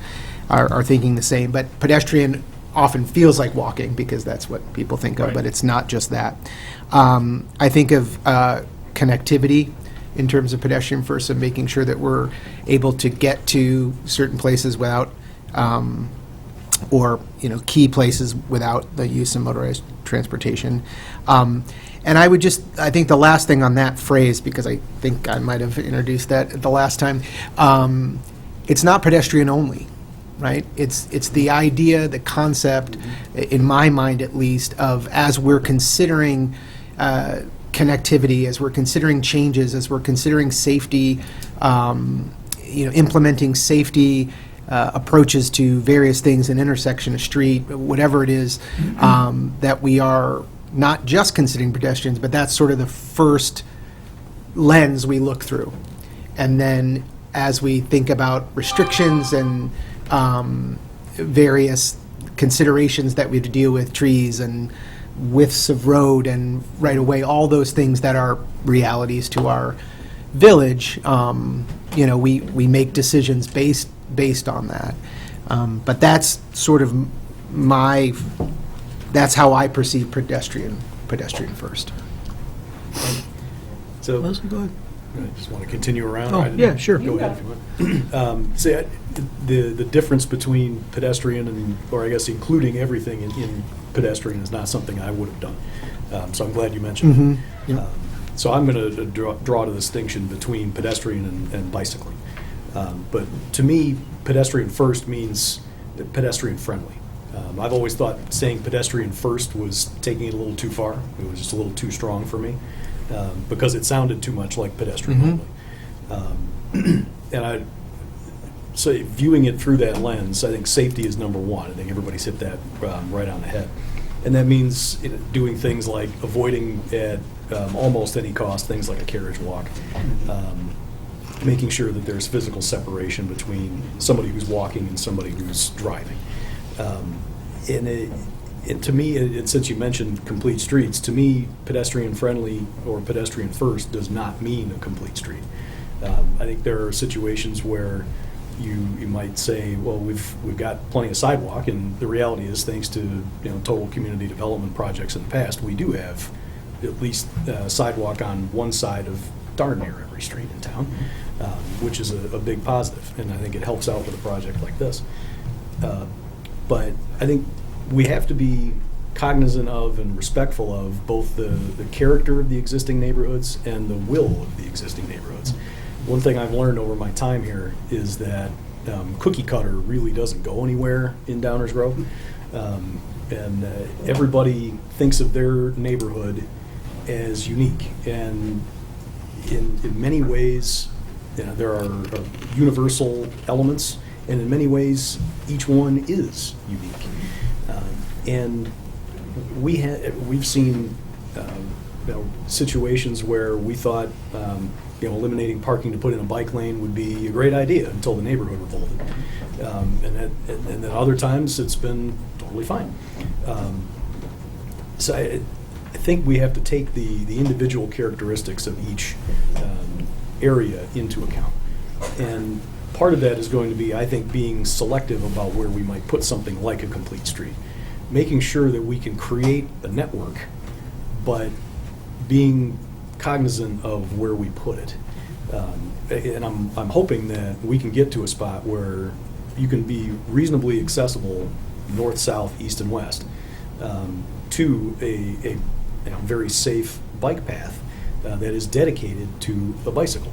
are thinking the same. But pedestrian often feels like walking because that's what people think of, but it's not just that. I think of connectivity in terms of pedestrian first and making sure that we're able to get to certain places without, key places without the use of motorized transportation. And I think the last thing on that phrase, because I think I might have introduced that the last time, it's not pedestrian only, right? It's the idea, the concept, in my mind at least, of as we're considering connectivity, as we're considering changes, as we're considering safety, implementing safety approaches to various things, an intersection, a street, whatever it is, that we are not just considering pedestrians, but that's sort of the first lens we look through. And then as we think about restrictions and various considerations that we have to deal with, trees and widths of road and right-of-way, all those things that are realities to our village, we make decisions based on that. But that's sort of that's how I perceive pedestrian first. So, Leslie, go ahead. I just want to continue around. Oh, yeah, sure. Go ahead if you want. The difference between pedestrian or I guess including everything in pedestrian is not something I would have done. So I'm glad you mentioned it. So I'm going to draw the distinction between pedestrian and bicycling. But to me, pedestrian first means pedestrian friendly. I've always thought saying pedestrian first was taking it a little too far. It was just a little too strong for me because it sounded too much like pedestrian only. And so viewing it through that lens, I think safety is number one. I think everybody's hit that right on the head. And that means doing things like avoiding at almost any cost things like a carriage walk, making sure that there's physical separation between somebody who's walking and somebody who's driving. And to me, and since you mentioned complete streets, to me, pedestrian-friendly or pedestrian-first does not mean a complete street. I think there are situations where you might say, well, we've got plenty of sidewalk, and the reality is, thanks to total community development projects in the past, we do have at least sidewalk on one side of darn near every street in town, which is a big positive, and I think it helps out with a project like this. But I think we have to be cognizant of and respectful of both the character of the existing neighborhoods and the will of the existing neighborhoods. One thing I've learned over my time here is that cookie cutter really doesn't go anywhere in Downers Grove. And everybody thinks of their neighborhood as unique. And in many ways, there are universal elements, and in many ways, each one is unique. And we've seen situations where we thought eliminating parking to put in a bike lane would be a great idea until the neighborhood revolted. And then other times it's been totally fine. So I think we have to take the individual characteristics of each area into account. And part of that is going to be, I think, being selective about where we might put something like a complete street. Making sure that we can create a network, but being cognizant of where we put it. And I'm hoping that we can get to a spot where you can be reasonably accessible north, south, east, and west to a very safe bike path that is dedicated to a bicycle.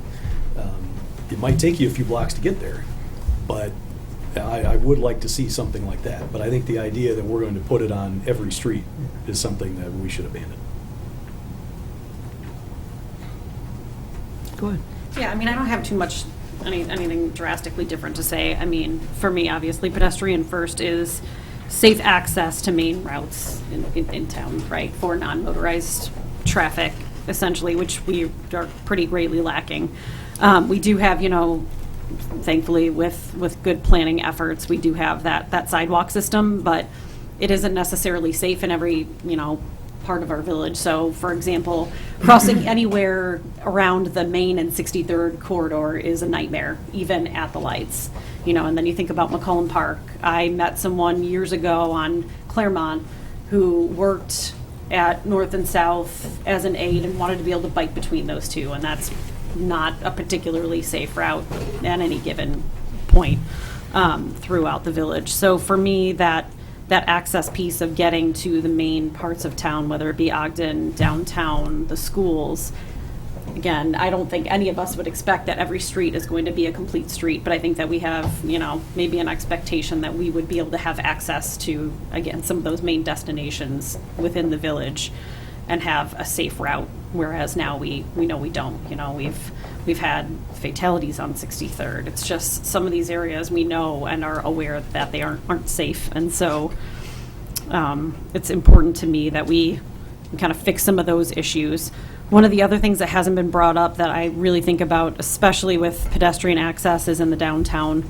It might take you a few blocks to get there, but I would like to see something like that. But I think the idea that we're going to put it on every street is something that we should abandon. Go ahead. Yeah, I mean, I don't have too much, anything drastically different to say. I mean, for me, obviously, pedestrian first is safe access to main routes in town, right, for non-motorized traffic, essentially, which we are pretty greatly lacking. We do have, thankfully, with good planning efforts, we do have that sidewalk system, but it isn't necessarily safe in every, part of our village. So, for example, crossing anywhere around the Main and 63rd corridor is a nightmare, even at the lights. And then you think about McCollum Park. I met someone years ago on Claremont who worked at North and South as an aide and wanted to be able to bike between those two, and that's not a particularly safe route at any given point throughout the village. So for me, that access piece of getting to the main parts of town, whether it be Ogden, downtown, the schools, again, I don't think any of us would expect that every street is going to be a complete street, but I think that we have, maybe an expectation that we would be able to have access to, again, some of those main destinations within the village and have a safe route, whereas now we know we don't. We've had fatalities on 63rd. It's just some of these areas we know and are aware that they aren't safe, and so it's important to me that we kind of fix some of those issues. One of the other things that hasn't been brought up that I really think about, especially with pedestrian access, is in the downtown.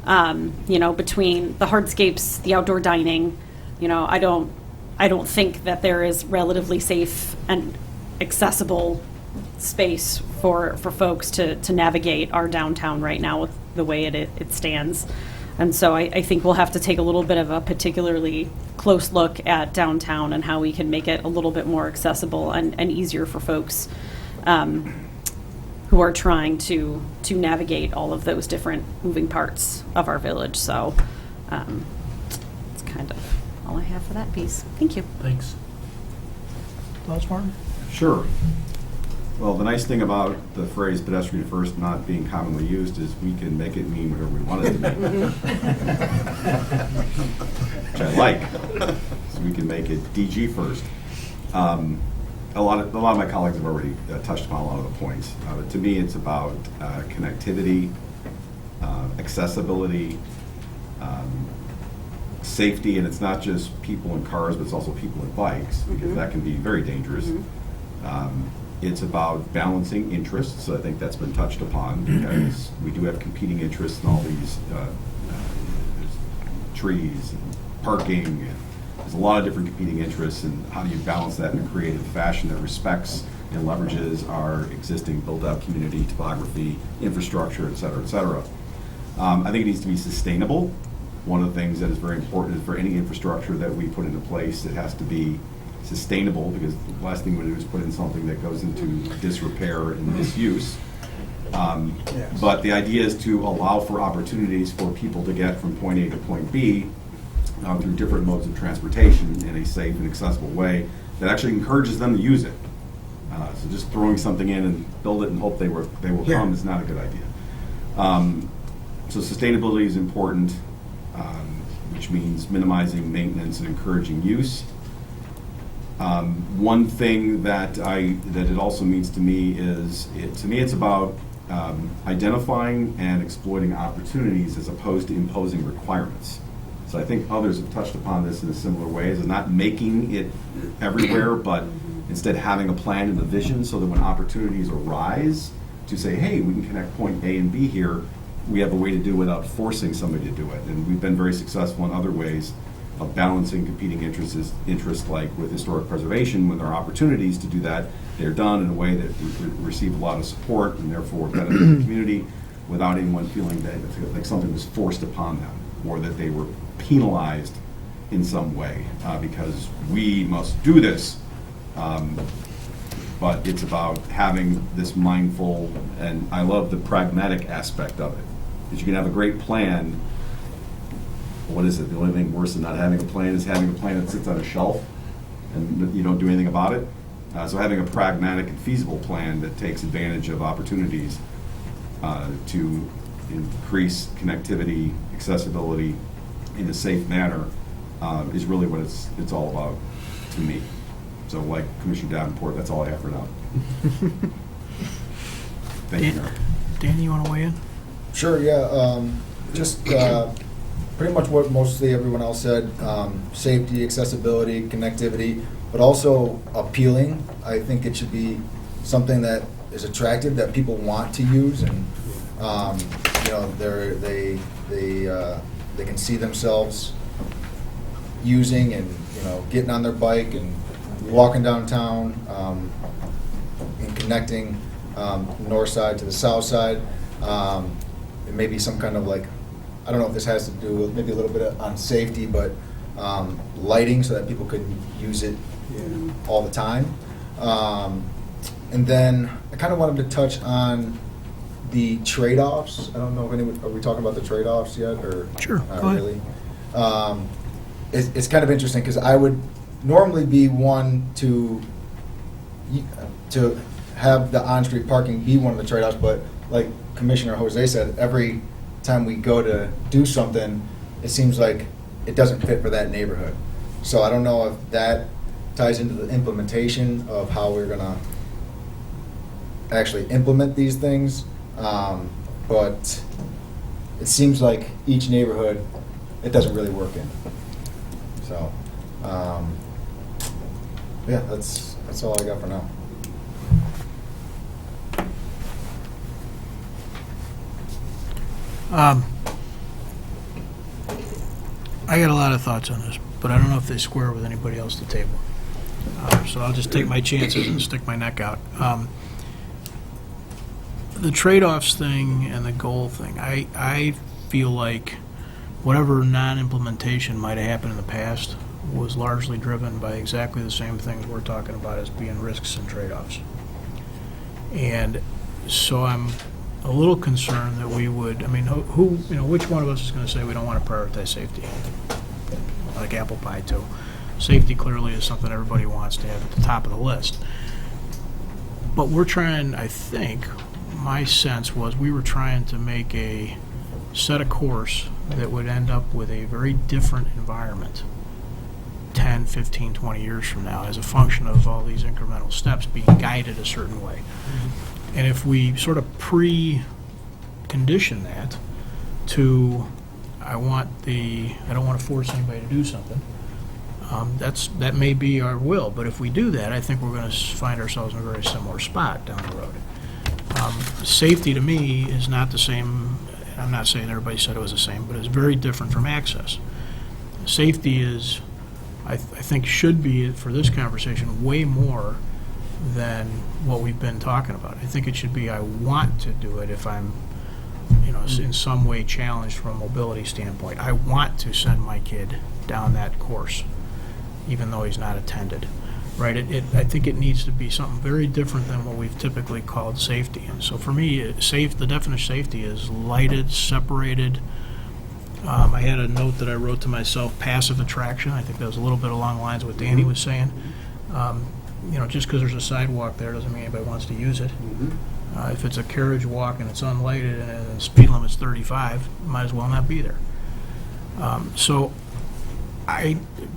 Between the hardscapes, the outdoor dining, I don't think that there is relatively safe and accessible space for folks to navigate our downtown right now with the way it stands. And so I think we'll have to take a little bit of a particularly close look at downtown and how we can make it a little bit more accessible and easier for folks who are trying to navigate all of those different moving parts of our village. So it's kind of all I have for that piece. Thank you. Thanks. Thoughts, Martin? Sure. Well, the nice thing about the phrase pedestrian first not being commonly used is we can make it mean whatever we want it to mean. Which I like. So we can make it DG first. A lot of my colleagues have already touched upon a lot of the points. To me, it's about connectivity, accessibility, safety, and it's not just people in cars, but it's also people in bikes, because that can be very dangerous. It's about balancing interests. I think that's been touched upon, because we do have competing interests in all these trees and parking and there's a lot of different competing interests, and how do you balance that in a creative fashion that respects and leverages our existing built-out community, topography, infrastructure, et cetera, et cetera. I think it needs to be sustainable. One of the things that is very important is for any infrastructure that we put into place, it has to be sustainable, because the last thing we do is put in something that goes into disrepair and misuse. But the idea is to allow for opportunities for people to get from point A to point B through different modes of transportation in a safe and accessible way that actually encourages them to use it. So just throwing something in and build it and hope they will come is not a good idea. So sustainability is important, which means minimizing maintenance and encouraging use. One thing that it also means to me is, it's about identifying and exploiting opportunities as opposed to imposing requirements. So I think others have touched upon this in a similar way, is not making it everywhere, but instead having a plan and a vision so that when opportunities arise to say, hey, we can connect point A and B here, we have a way to do it without forcing somebody to do it. And we've been very successful in other ways of balancing competing interests like with historic preservation. When there are opportunities to do that, they're done in a way that receive a lot of support and therefore benefit the community without anyone feeling that like something was forced upon them or that they were penalized in some way because we must do this. But it's about having this mindful, and I love the pragmatic aspect of it. Because you can have a great plan. What is it? The only thing worse than not having a plan is having a plan that sits on a shelf and you don't do anything about it. So having a pragmatic and feasible plan that takes advantage of opportunities to increase connectivity, accessibility in a safe manner is really what it's all about to me. So like Commissioner Davenport, that's all I have for now. Thank you, Mayor. Dan, you want to weigh in? Sure, yeah. Just pretty much what mostly everyone else said. Safety, accessibility, connectivity, but also appealing. I think it should be something that is attractive, that people want to use, and they can see themselves using and getting on their bike and walking downtown and connecting north side to the south side. It may be some kind of I don't know if this has to do with maybe a little bit on safety, but lighting so that people could use it all the time. And then I kind of wanted to touch on the trade-offs. I don't know if are we talking about the trade-offs yet, or sure, not go really? It's kind of interesting because I would normally be one to have the on-street parking be one of the trade-offs, but like Commissioner Jose said, every time we go to do something, it seems like it doesn't fit for that neighborhood. So I don't know if that ties into the implementation of how we're going to actually implement these things, but it seems like each neighborhood, it doesn't really work in. So, yeah, that's all I got for now. I got a lot of thoughts on this, but I don't know if they square with anybody else at the table. So I'll just take my chances and stick my neck out. The trade-offs thing and the goal thing, I feel like whatever non-implementation might have happened in the past was largely driven by exactly the same things we're talking about as being risks and trade-offs. And so I'm a little concerned that we would, which one of us is going to say we don't want to prioritize safety? Like apple pie, too. Safety clearly is something everybody wants to have at the top of the list. But we're trying, I think, my sense was we were trying to make a set a course that would end up with a very different environment 10, 15, 20 years from now as a function of all these incremental steps being guided a certain way. And if we sort of pre-condition that to, I don't want to force anybody to do something, that may be our will. But if we do that, I think we're going to find ourselves in a very similar spot down the road. Safety to me is not the same. I'm not saying everybody said it was the same, but it's very different from access. Safety is, I think should be, for this conversation, way more than what we've been talking about. I think it should be, I want to do it if I'm, in some way challenged from a mobility standpoint. I want to send my kid down that course, even though he's not attended, right? I think it needs to be something very different than what we've typically called safety. And so for me, the definition of safety is lighted, separated. I had a note that I wrote to myself, passive attraction. I think that was a little bit along the lines of what Danny was saying. Just because there's a sidewalk there doesn't mean anybody wants to use it. If it's a carriage walk and it's unlighted and the speed limit's 35, might as well not be there.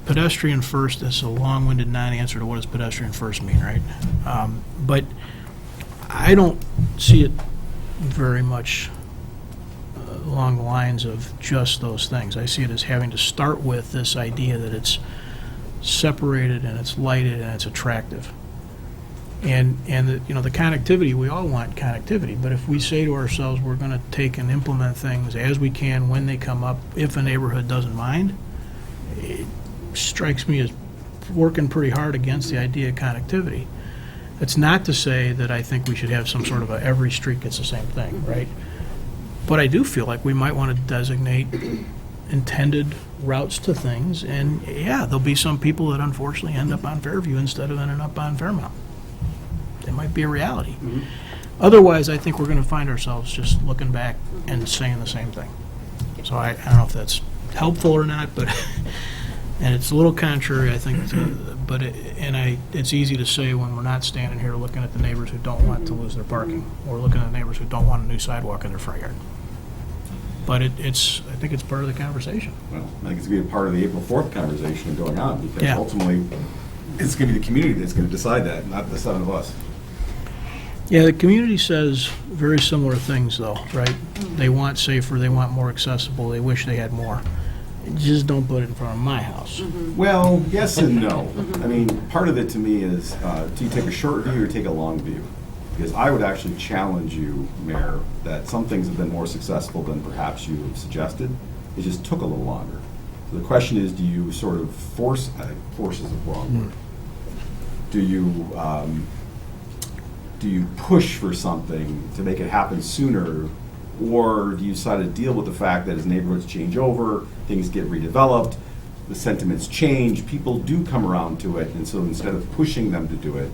Pedestrian first is a long-winded non-answer to what does pedestrian first mean, right? But I don't see it very much along the lines of just those things. I see it as having to start with this idea that it's separated and it's lighted and it's attractive. And the connectivity, we all want connectivity, but if we say to ourselves we're going to take and implement things as we can when they come up, if a neighborhood doesn't mind, it strikes me as working pretty hard against the idea of connectivity. It's not to say that I think we should have some sort of every street gets the same thing, right? But I do feel like we might want to designate intended routes to things, and yeah, there'll be some people that unfortunately end up on Fairview instead of ending up on Fairmount. That might be a reality. Otherwise, I think we're going to find ourselves just looking back and saying the same thing. So I don't know if that's helpful or not, but and it's a little contrary, I think, it's easy to say when we're not standing here looking at the neighbors who don't want to lose their parking, or looking at the neighbors who don't want a new sidewalk in their front yard. But I think it's part of the conversation. Well, I think it's going to be a part of the April 4th conversation going on, because Yeah. ultimately, it's going to be the community that's going to decide that, not the 7 of us. Yeah, the community says very similar things, though, right? They want safer, they want more accessible, they wish they had more. Just don't put it in front of my house. Well, yes and no. I mean, part of it to me is, do you take a short view or take a long view? Because I would actually challenge you, Mayor, that some things have been more successful than perhaps you have suggested. It just took a little longer. So the question is, do you sort of force is the wrong word. Do you push for something to make it happen sooner, or do you decide to deal with the fact that as neighborhoods change over, things get redeveloped, the sentiments change, people do come around to it, and so instead of pushing them to do it,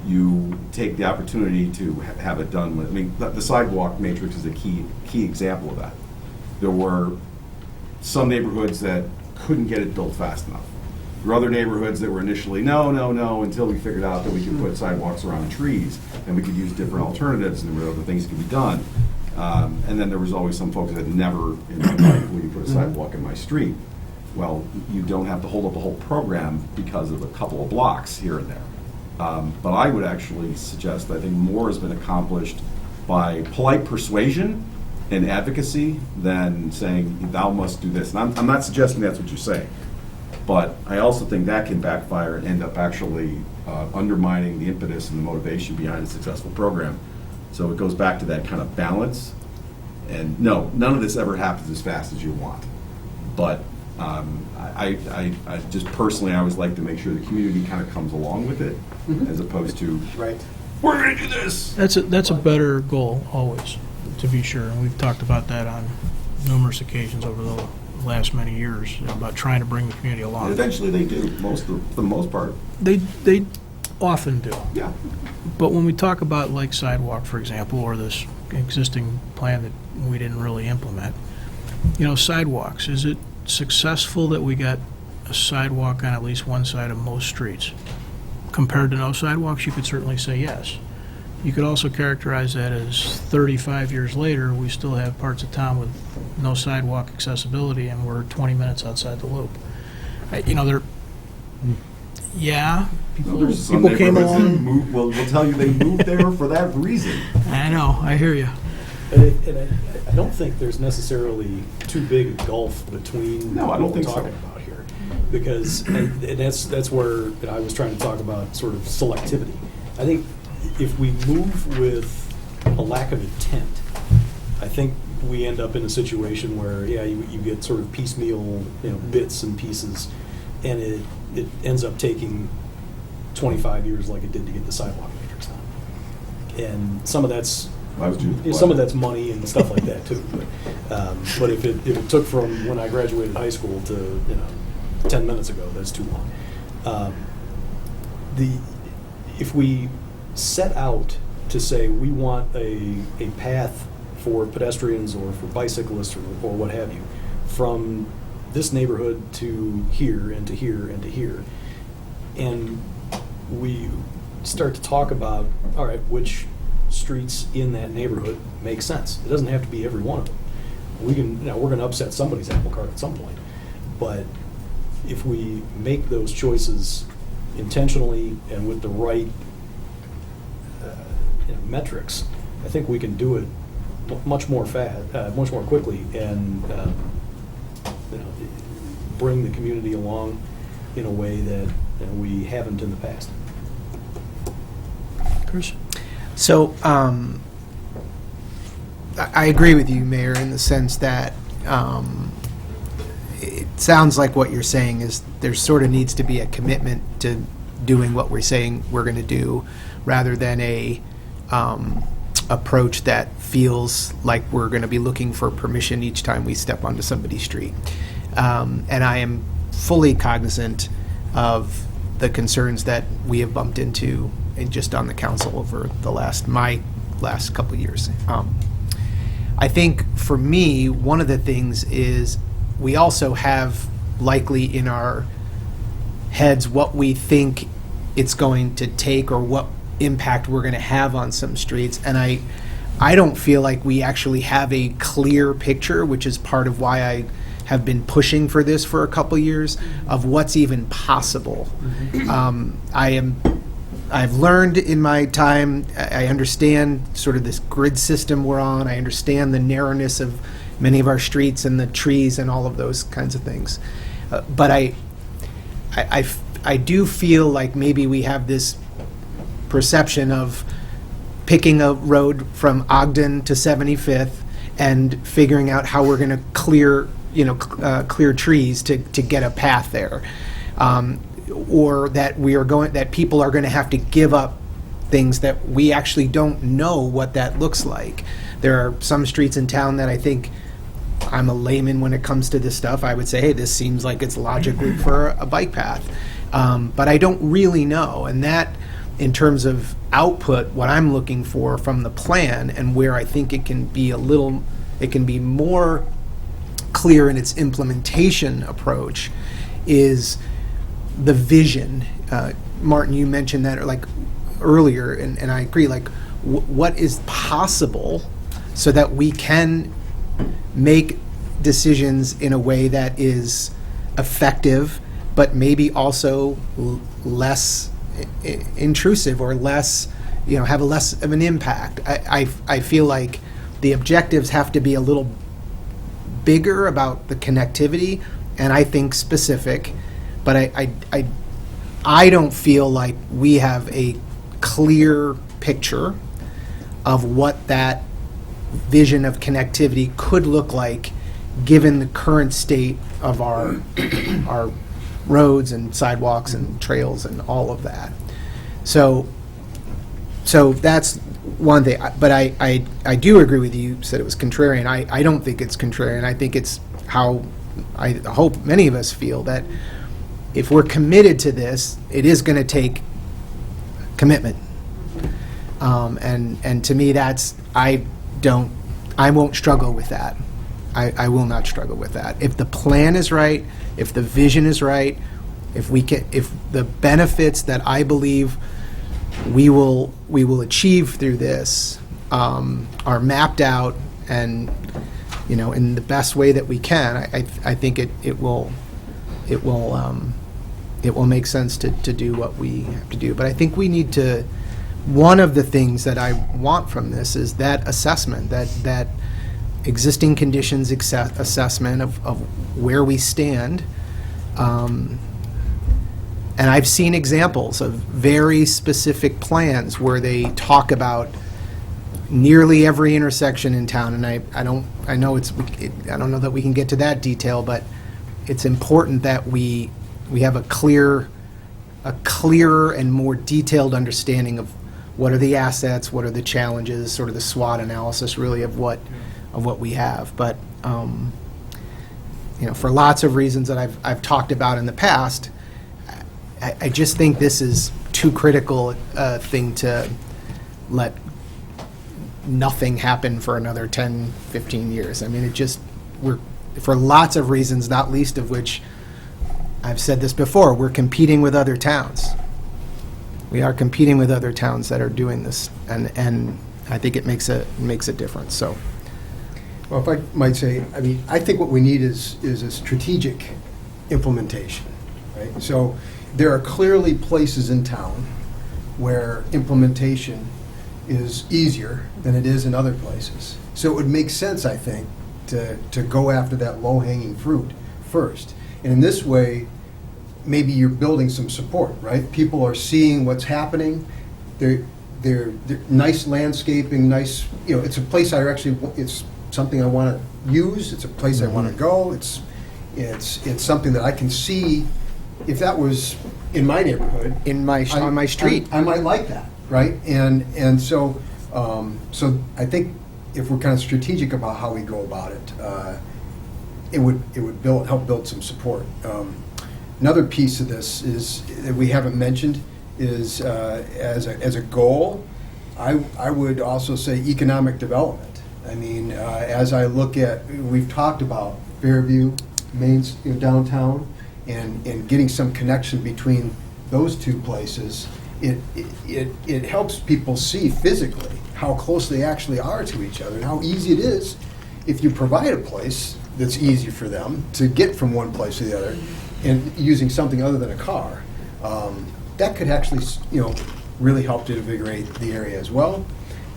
you take the opportunity to have it done with. I mean, the sidewalk matrix is a key example of that. There were some neighborhoods that couldn't get it built fast enough. There were other neighborhoods that were initially, no, until we figured out that we could put sidewalks around trees, and we could use different alternatives, and there were other things that could be done. And then there was always some folks that never in my life would you put a sidewalk in my street. Well, you don't have to hold up the whole program because of a couple of blocks here and there. But I would actually suggest that I think more has been accomplished by polite persuasion and advocacy than saying, thou must do this. And I'm not suggesting that's what you're saying. But I also think that can backfire and end up actually undermining the impetus and the motivation behind a successful program. So it goes back to that kind of balance. And no, none of this ever happens as fast as you want. But I just personally, I always like to make sure the community kind of comes along with it, as opposed to, Right. we're going to do this. That's a better goal, always, to be sure. And we've talked about that on numerous occasions over the last many years, about trying to bring the community along. And eventually they do, for the most part. They often do. Yeah. But when we talk about like sidewalk, for example, or this existing plan that we didn't really implement, sidewalks, is it successful that we got a sidewalk on at least one side of most streets? Compared to no sidewalks, you could certainly say yes. You could also characterize that as 35 years later, we still have parts of town with no sidewalk accessibility, and we're 20 minutes outside the loop. People came along. We'll tell you they moved there for that reason. I know, I hear you. And I don't think there's necessarily too big a gulf between No, I don't what we're think so. talking about here. Because and that's where I was trying to talk about sort of selectivity. I think if we move with a lack of intent, I think we end up in a situation where, you get sort of piecemeal, bits and pieces. and it ends up taking 25 years like it did to get the sidewalk matrix done. And some of that's money and stuff like that too. But if it took from when I graduated high school to 10 minutes ago, that's too long. If we set out to say we want a path for pedestrians or for bicyclists or what have you, from this neighborhood to here and to here and to here, and we start to talk about, all right, which streets in that neighborhood make sense. It doesn't have to be every one of them. We're going to upset somebody's apple cart at some point, but if we make those choices intentionally and with the right metrics, I think we can do it much more quickly, and bring the community along in a way that we haven't in the past. Chris? So, I agree with you, Mayor, in the sense that it sounds like what you're saying is there sort of needs to be a commitment to doing what we're saying we're going to do, rather than a approach that feels like we're going to be looking for permission each time we step onto somebody's street. And I am fully cognizant of the concerns that we have bumped into just on the council over my last couple of years. I think for me, one of the things is we also have likely in our heads what we think it's going to take or what impact we're going to have on some streets. And I don't feel like we actually have a clear picture, which is part of why I have been pushing for this for a couple years, of what's even possible. I've learned in my time, I understand sort of this grid system we're on. I understand the narrowness of many of our streets and the trees and all of those kinds of things. But I do feel like maybe we have this perception of picking a road from Ogden to 75th and figuring out how we're going to clear trees to get a path there. Or that people are going to have to give up things that we actually don't know what that looks like. There are some streets in town that I think, I'm a layman when it comes to this stuff, I would say, hey, this seems like it's logical for a bike path. But I don't really know. And that, in terms of output, what I'm looking for from the plan and where I think it can be more clear in its implementation approach, is the vision. Martin, you mentioned that earlier, and I agree, what is possible so that we can make decisions in a way that is effective, but maybe also less intrusive or less, have less of an impact. I feel like the objectives have to be a little bigger about the connectivity, and I think specific, but I don't feel like we have a clear picture of what that vision of connectivity could look like given the current state of our roads and sidewalks and trails and all of that. So that's one thing. But I do agree with you. You said it was contrarian. I don't think it's contrarian. I think it's how I hope many of us feel, that if we're committed to this, it is going to take commitment. And to me, I won't struggle with that. I will not struggle with that. If the plan is right, if the vision is right, if the benefits that I believe we will achieve through this are mapped out and in the best way that we can, I think it will make sense to do what we have to do. But I think we need to. One of the things that I want from this is that assessment, that existing conditions assessment of where we stand. And I've seen examples of very specific plans where they talk about nearly every intersection in town, and I don't know that we can get to that detail, but it's important that we we have a clearer and more detailed understanding of what are the assets, what are the challenges, sort of the SWOT analysis really of what we have. But for lots of reasons that I've talked about in the past, I just think this is too critical a thing to let nothing happen for another 10, 15 years. I mean, we're, for lots of reasons, not least of which, I've said this before, we're competing with other towns. We are competing with other towns that are doing this, and I think it makes a difference, so. Well, if I might say, I mean, I think what we need is a strategic implementation, right? So there are clearly places in town where implementation is easier than it is in other places. So it would make sense, I think, to go after that low-hanging fruit first. And in this way, maybe you're building some support, right? People are seeing what's happening. They're nice landscaping, nice, it's a place it's something I want to use. It's a place I want to go. It's something that I can see. If that was in my neighborhood, on my street, I might like that, right? And so I think if we're kind of strategic about how we go about it, it would help build some support. Another piece of this is that we haven't mentioned is as a goal, I would also say economic development. I mean, as I look at, we've talked about Fairview, downtown, and getting some connection between those two places. It helps people see physically how close they actually are to each other and how easy it is if you provide a place that's easy for them to get from one place to the other and using something other than a car. That could actually, really help to invigorate the area as well.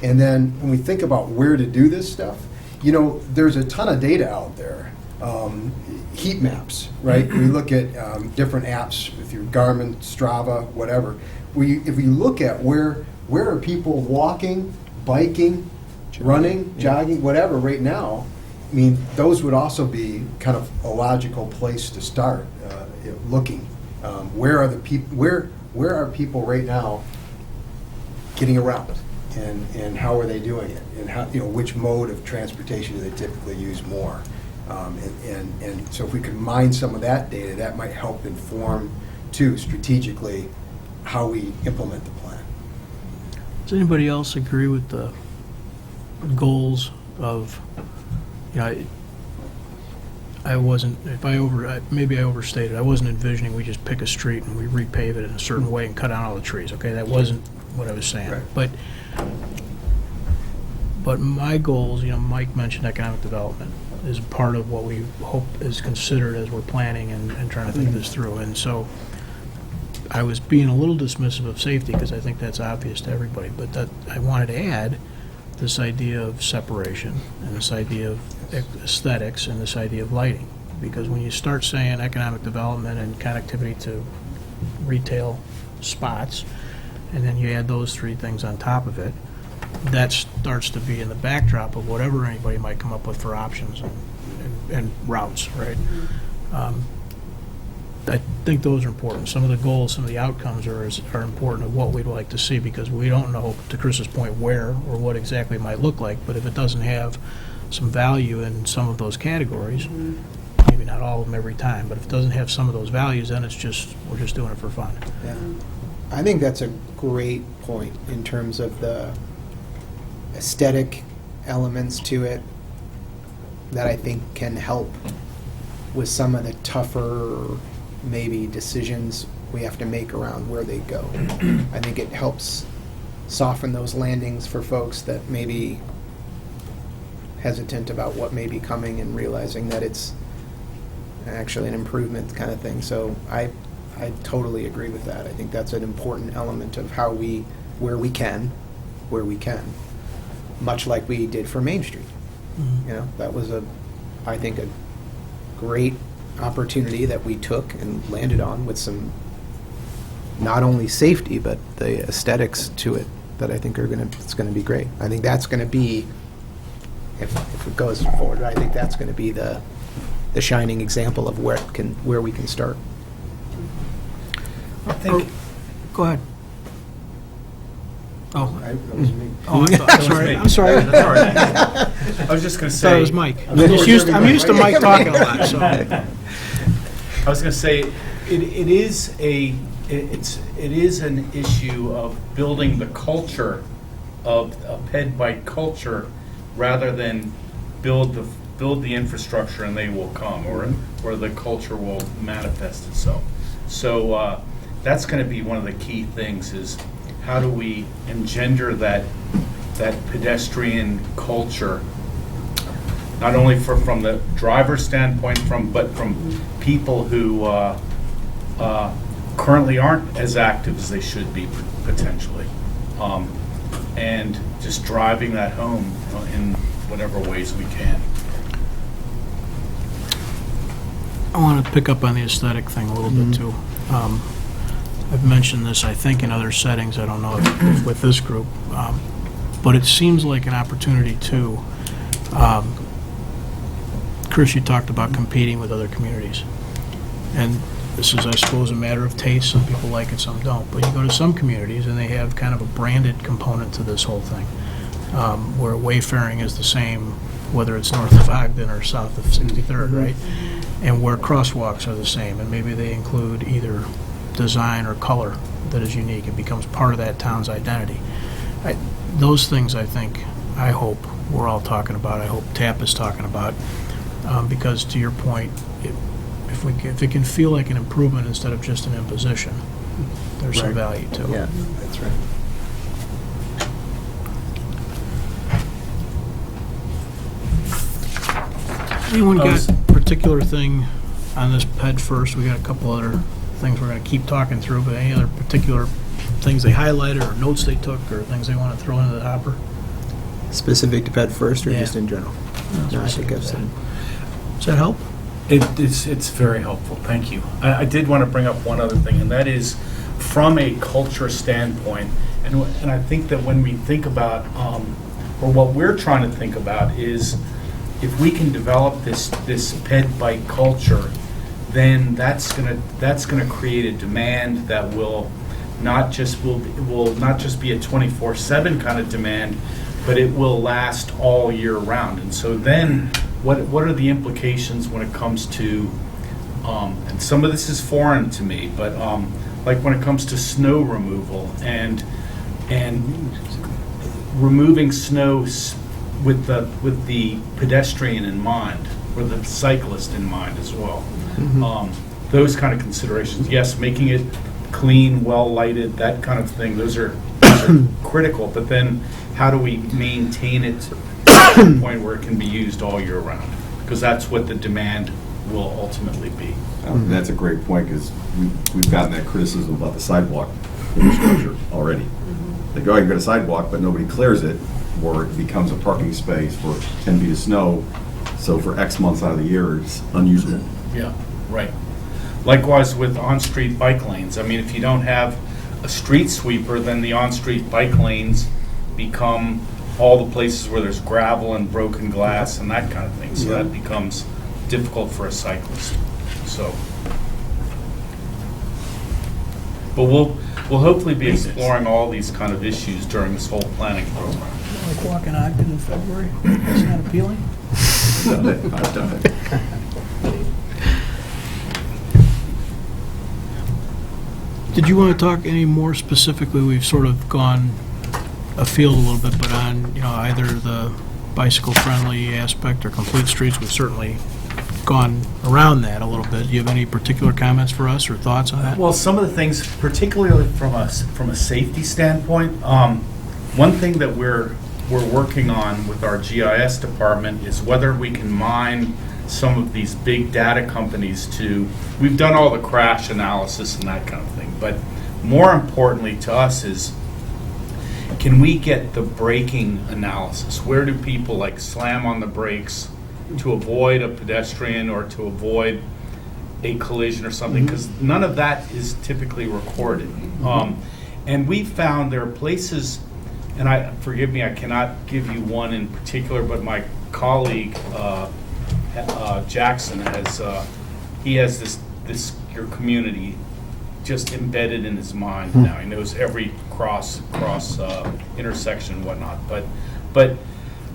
And then when we think about where to do this stuff, there's a ton of data out there. Heat maps, right? We look at different apps with your Garmin, Strava, whatever. If we look at where are people walking, biking, running, jogging, whatever right now, I mean, those would also be kind of a logical place to start looking. Where are people right now getting around? And how are they doing it? And how, which mode of transportation do they typically use more? And so if we could mine some of that data, that might help inform, too, strategically, how we implement the plan. Does anybody else agree with the goals of, I wasn't, maybe I overstated, I wasn't envisioning we just pick a street and we repave it in a certain way and cut down all the trees, okay? That wasn't what I was saying. Right. But my goals, Mike mentioned economic development is part of what we hope is considered as we're planning and trying to think this through. And so I was being a little dismissive of safety because I think that's obvious to everybody, but that I wanted to add this idea of separation and this idea of aesthetics and this idea of lighting. Because when you start saying economic development and connectivity to retail spots, and then you add those three things on top of it, that starts to be in the backdrop of whatever anybody might come up with for options and routes, right? I think those are important. Some of the goals, some of the outcomes are important of what we'd like to see, because we don't know, to Chris's point, where or what exactly it might look like. But if it doesn't have some value in some of those categories, maybe not all of them every time, but if it doesn't have some of those values, then we're just doing it for fun. Yeah. I think that's a great point in terms of the aesthetic elements to it that I think can help with some of the tougher, maybe, decisions we have to make around where they go. I think it helps soften those landings for folks that may be hesitant about what may be coming and realizing that it's actually an improvement kind of thing. So I totally agree with that. I think that's an important element of how where we can, much like we did for Main Street. That was I think a great opportunity that we took and landed on with some not only safety but the aesthetics to it that I think it's going to be great. I think that's going to be, if it goes forward, I think that's going to be the shining example of where we can start. Go ahead. Oh, That was me. I'm sorry. That's all right. I was just going to I thought say. it was Mike. I'm used to Mike talking a lot, so. I was going to say, it is an issue of building the culture of a ped bike culture rather than build the infrastructure and they will come, or the culture will manifest itself. So that's going to be one of the key things is how do we engender that pedestrian culture, not only from the driver's standpoint, but from people who currently aren't as active as they should be potentially, and just driving that home in whatever ways we can. I want to pick up on the aesthetic thing a little bit too. I've mentioned this, I think, in other settings, I don't know if with this group, but it seems like an opportunity too. Chris, you talked about competing with other communities. And this is, I suppose, a matter of taste. Some people like it, some don't. But you go to some communities and they have kind of a branded component to this whole thing, where wayfaring is the same, whether it's north of Ogden or south of 63rd, right? And where crosswalks are the same, and maybe they include either design or color that is unique. It becomes part of that town's identity. Those things, I think, I hope we're all talking about. I hope TAP is talking about, because to your point, if it can feel like an improvement instead of just an imposition, there's some value to it. Yeah, that's right. Anyone got a particular thing on this PED first? We got a couple other things we're going to keep talking through, but any other particular things they highlighted or notes they took or things they want to throw into the hopper? Specific to Ped First or Yeah. just in general? No, I think I've said. Does that help? It's very helpful, thank you. I did want to bring up one other thing, and that is from a culture standpoint, and I think that when we think about, or what we're trying to think about is, if we can develop this ped bike culture, then that's gonna create a demand that will not just be a 24/7 kind of demand, but it will last all year round. And so then, what are the implications when it comes to, and some of this is foreign to me, but like when it comes to snow removal and removing snow with the pedestrian in mind, or the cyclist in mind as well. Those kind of considerations. Yes, making it clean, well lighted, that kind of thing. Those are critical. But then, how do we maintain it to the point where it can be used all year round? Because that's what the demand will ultimately be. That's a great point, because we've gotten that criticism about the sidewalk infrastructure already. They go, you got a sidewalk, but nobody clears it, or it becomes a parking space for 10 feet of snow, so for X months out of the year, it's unusable. Yeah, right. Likewise with on-street bike lanes. I mean, if you don't have a street sweeper, then the on-street bike lanes become all the places where there's gravel and broken glass and that kind of thing. So that becomes difficult for a cyclist. So, but we'll hopefully be exploring all these kind of issues during this whole planning program. Like walking Ogden in February? That's not appealing? I've done it. Did you want to talk any more specifically? We've sort of gone afield a little bit, but on, either the bicycle-friendly aspect or complete streets, we've certainly gone around that a little bit. Do you have any particular comments for us or thoughts on that? Well, some of the things, particularly from a safety standpoint, one thing that we're working on with our GIS department is whether we can mine some of these big data companies we've done all the crash analysis and that kind of thing, but more importantly to us is, can we get the braking analysis? Where do people slam on the brakes to avoid a pedestrian or to avoid a collision or something? Because none of that is typically recorded. And we found there are places, and forgive me, I cannot give you one in particular, but my colleague Jackson has your community just embedded in his mind now. He knows every cross intersection and whatnot. But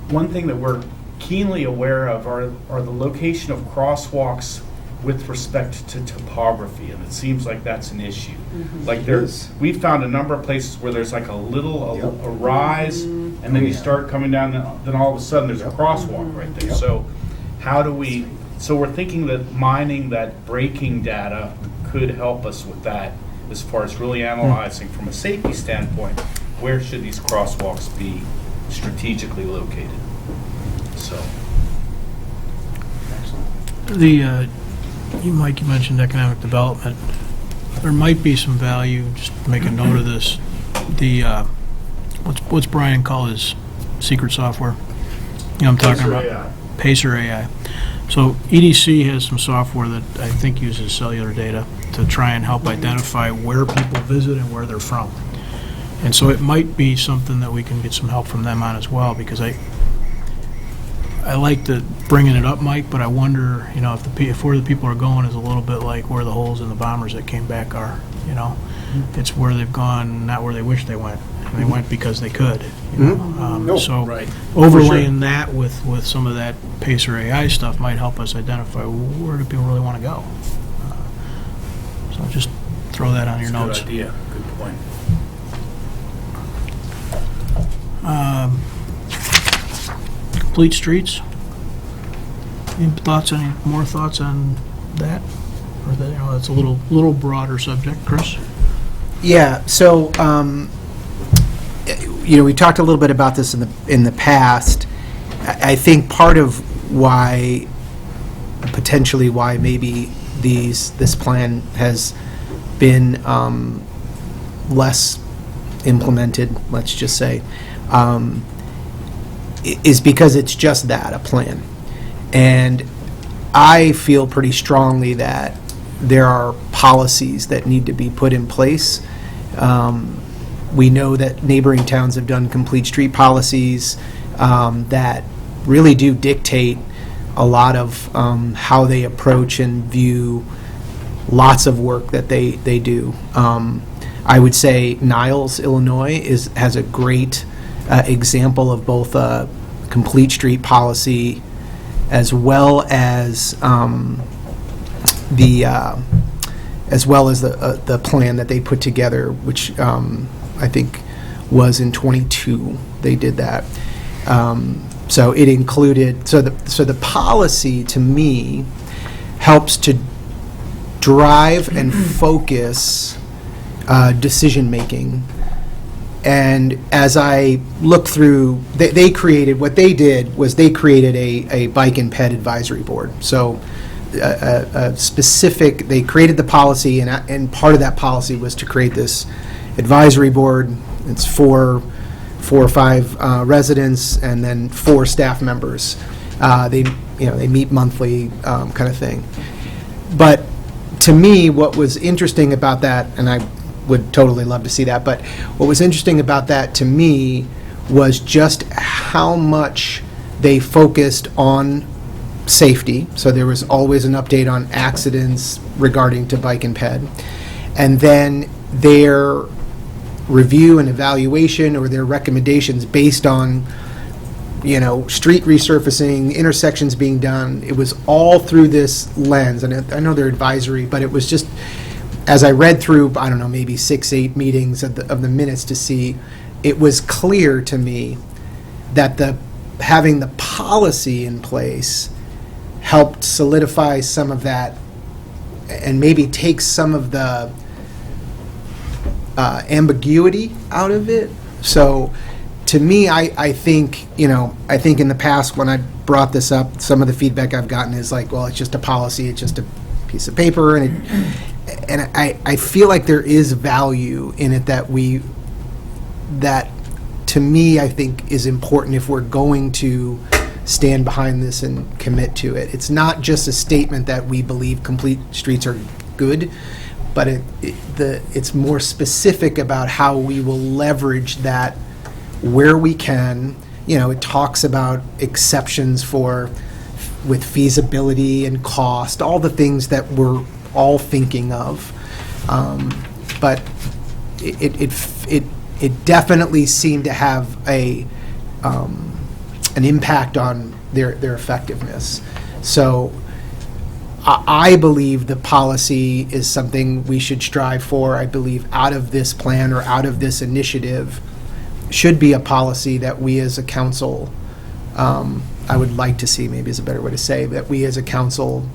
one thing that we're keenly aware of are the location of crosswalks with respect to topography, and it seems like that's an issue. Like we found a number of places where there's like a rise, and then you start coming down, then all of a sudden there's a crosswalk right there. So so we're thinking that mining that braking data could help us with that, as far as really analyzing from a safety standpoint, where should these crosswalks be strategically located. So. Mike, you mentioned economic development. There might be some value, just make a note of this. What's Brian call his secret software? You know what I'm talking about? AI. Pacer AI. So EDC has some software that I think uses cellular data to try and help identify where people visit and where they're from. And so it might be something that we can get some help from them on as well, because I like bringing it up, Mike, but I wonder, if where the people are going is a little bit like where the holes in the bombers that came back are, It's where they've gone, not where they wish they went. And they went because they could, So overlaying that with some of that Pacer AI stuff might help us identify where do people really want to go. So just throw that on your notes. Good idea. Good point. Complete streets. Any more thoughts on that? Or that's a little broader subject, Chris. Yeah. So, we talked a little bit about this in the past. I think part of potentially why maybe this plan has been less implemented, let's just say, is because it's just that, a plan. And I feel pretty strongly that there are policies that need to be put in place. We know that neighboring towns have done complete street policies that really do dictate a lot of how they approach and view lots of work that they do. I would say Niles, Illinois has a great example of both a complete street policy as well as the plan that they put together, which I think was in 22. They did that. So it included the policy to me helps to drive and focus decision making. And as I look through, they created a bike and ped advisory board. So they created the policy, and part of that policy was to create this advisory board. It's four or five residents and then 4 staff members. They meet monthly, kind of thing. But to me, what was interesting about that, and I would totally love to see that, but what was interesting about that to me was just how much they focused on safety. So there was always an update on accidents regarding to bike and ped. And then their review and evaluation or their recommendations based on, street resurfacing, intersections being done. It was all through this lens. And I know they're advisory, but it was just, as I read through, I don't know, maybe 6-8 meetings of the minutes to see, it was clear to me that having the policy in place helped solidify some of that and maybe take some of the ambiguity out of it. So to me, I think in the past when I brought this up, some of the feedback I've gotten is like, well, it's just a policy, it's just a piece of paper, and I feel like there is value in it that to me I think is important if we're going to stand behind this and commit to it. It's not just a statement that we believe complete streets are good, but it's more specific about how we will leverage that where we can. It talks about exceptions with feasibility and cost, all the things that we're all thinking of. But it definitely seemed to have an impact on their effectiveness. So I believe the policy is something we should strive for. I believe out of this plan or out of this initiative should be a policy that we as a council, I would like to see, maybe is a better way to say, that we as a council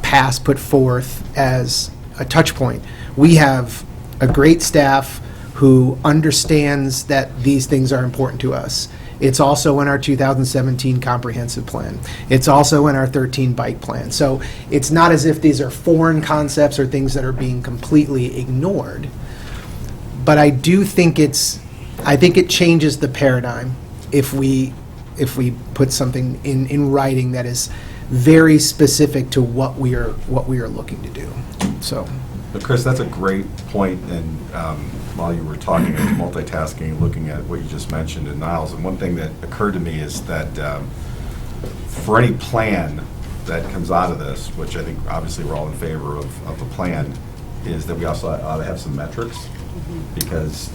put forth as a touch point. We have a great staff who understands that these things are important to us. It's also in our 2017 comprehensive plan. It's also in our 13 bike plan. So it's not as if these are foreign concepts or things that are being completely ignored. But I do think I think it changes the paradigm if we put something in writing that is very specific to what we are looking to do. So. But Chris, that's a great point, and while you were talking, I was multitasking and looking at what you just mentioned in Niles, and one thing that occurred to me is that for any plan that comes out of this, which I think obviously we're all in favor of the plan, is that we also ought to have some metrics, because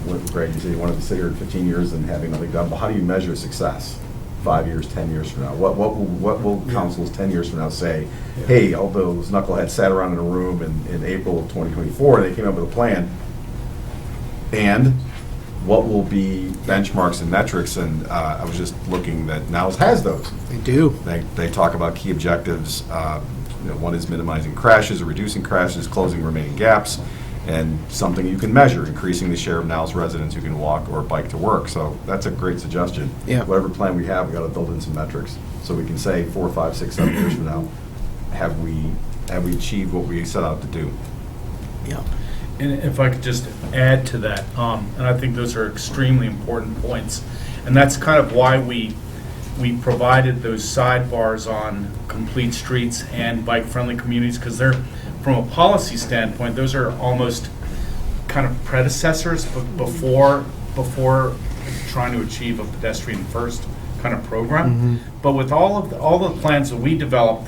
what Greg, you said you wanted to sit here in 15 years and having nothing done, but how do you measure success 5 years, 10 years from now? What will councils 10 years from now say, hey, all those knuckleheads sat around in a room in April of 2024, they came up with a plan, and what will be benchmarks and metrics? And I was just looking that Niles has those. They do. They talk about key objectives. One is minimizing crashes or reducing crashes, closing remaining gaps, and something you can measure, increasing the share of Niles residents who can walk or bike to work. So that's a great suggestion. Yeah. Whatever plan we have, we got to build in some metrics so we can say 4, 5, 6, 7 years from now, have we achieved what we set out to do? Yeah. And if I could just add to that, and I think those are extremely important points, and that's kind of why we provided those sidebars on complete streets and bike-friendly communities, because they're, from a policy standpoint, those are almost kind of predecessors before trying to achieve a pedestrian first kind of program. But with all the plans that we developed,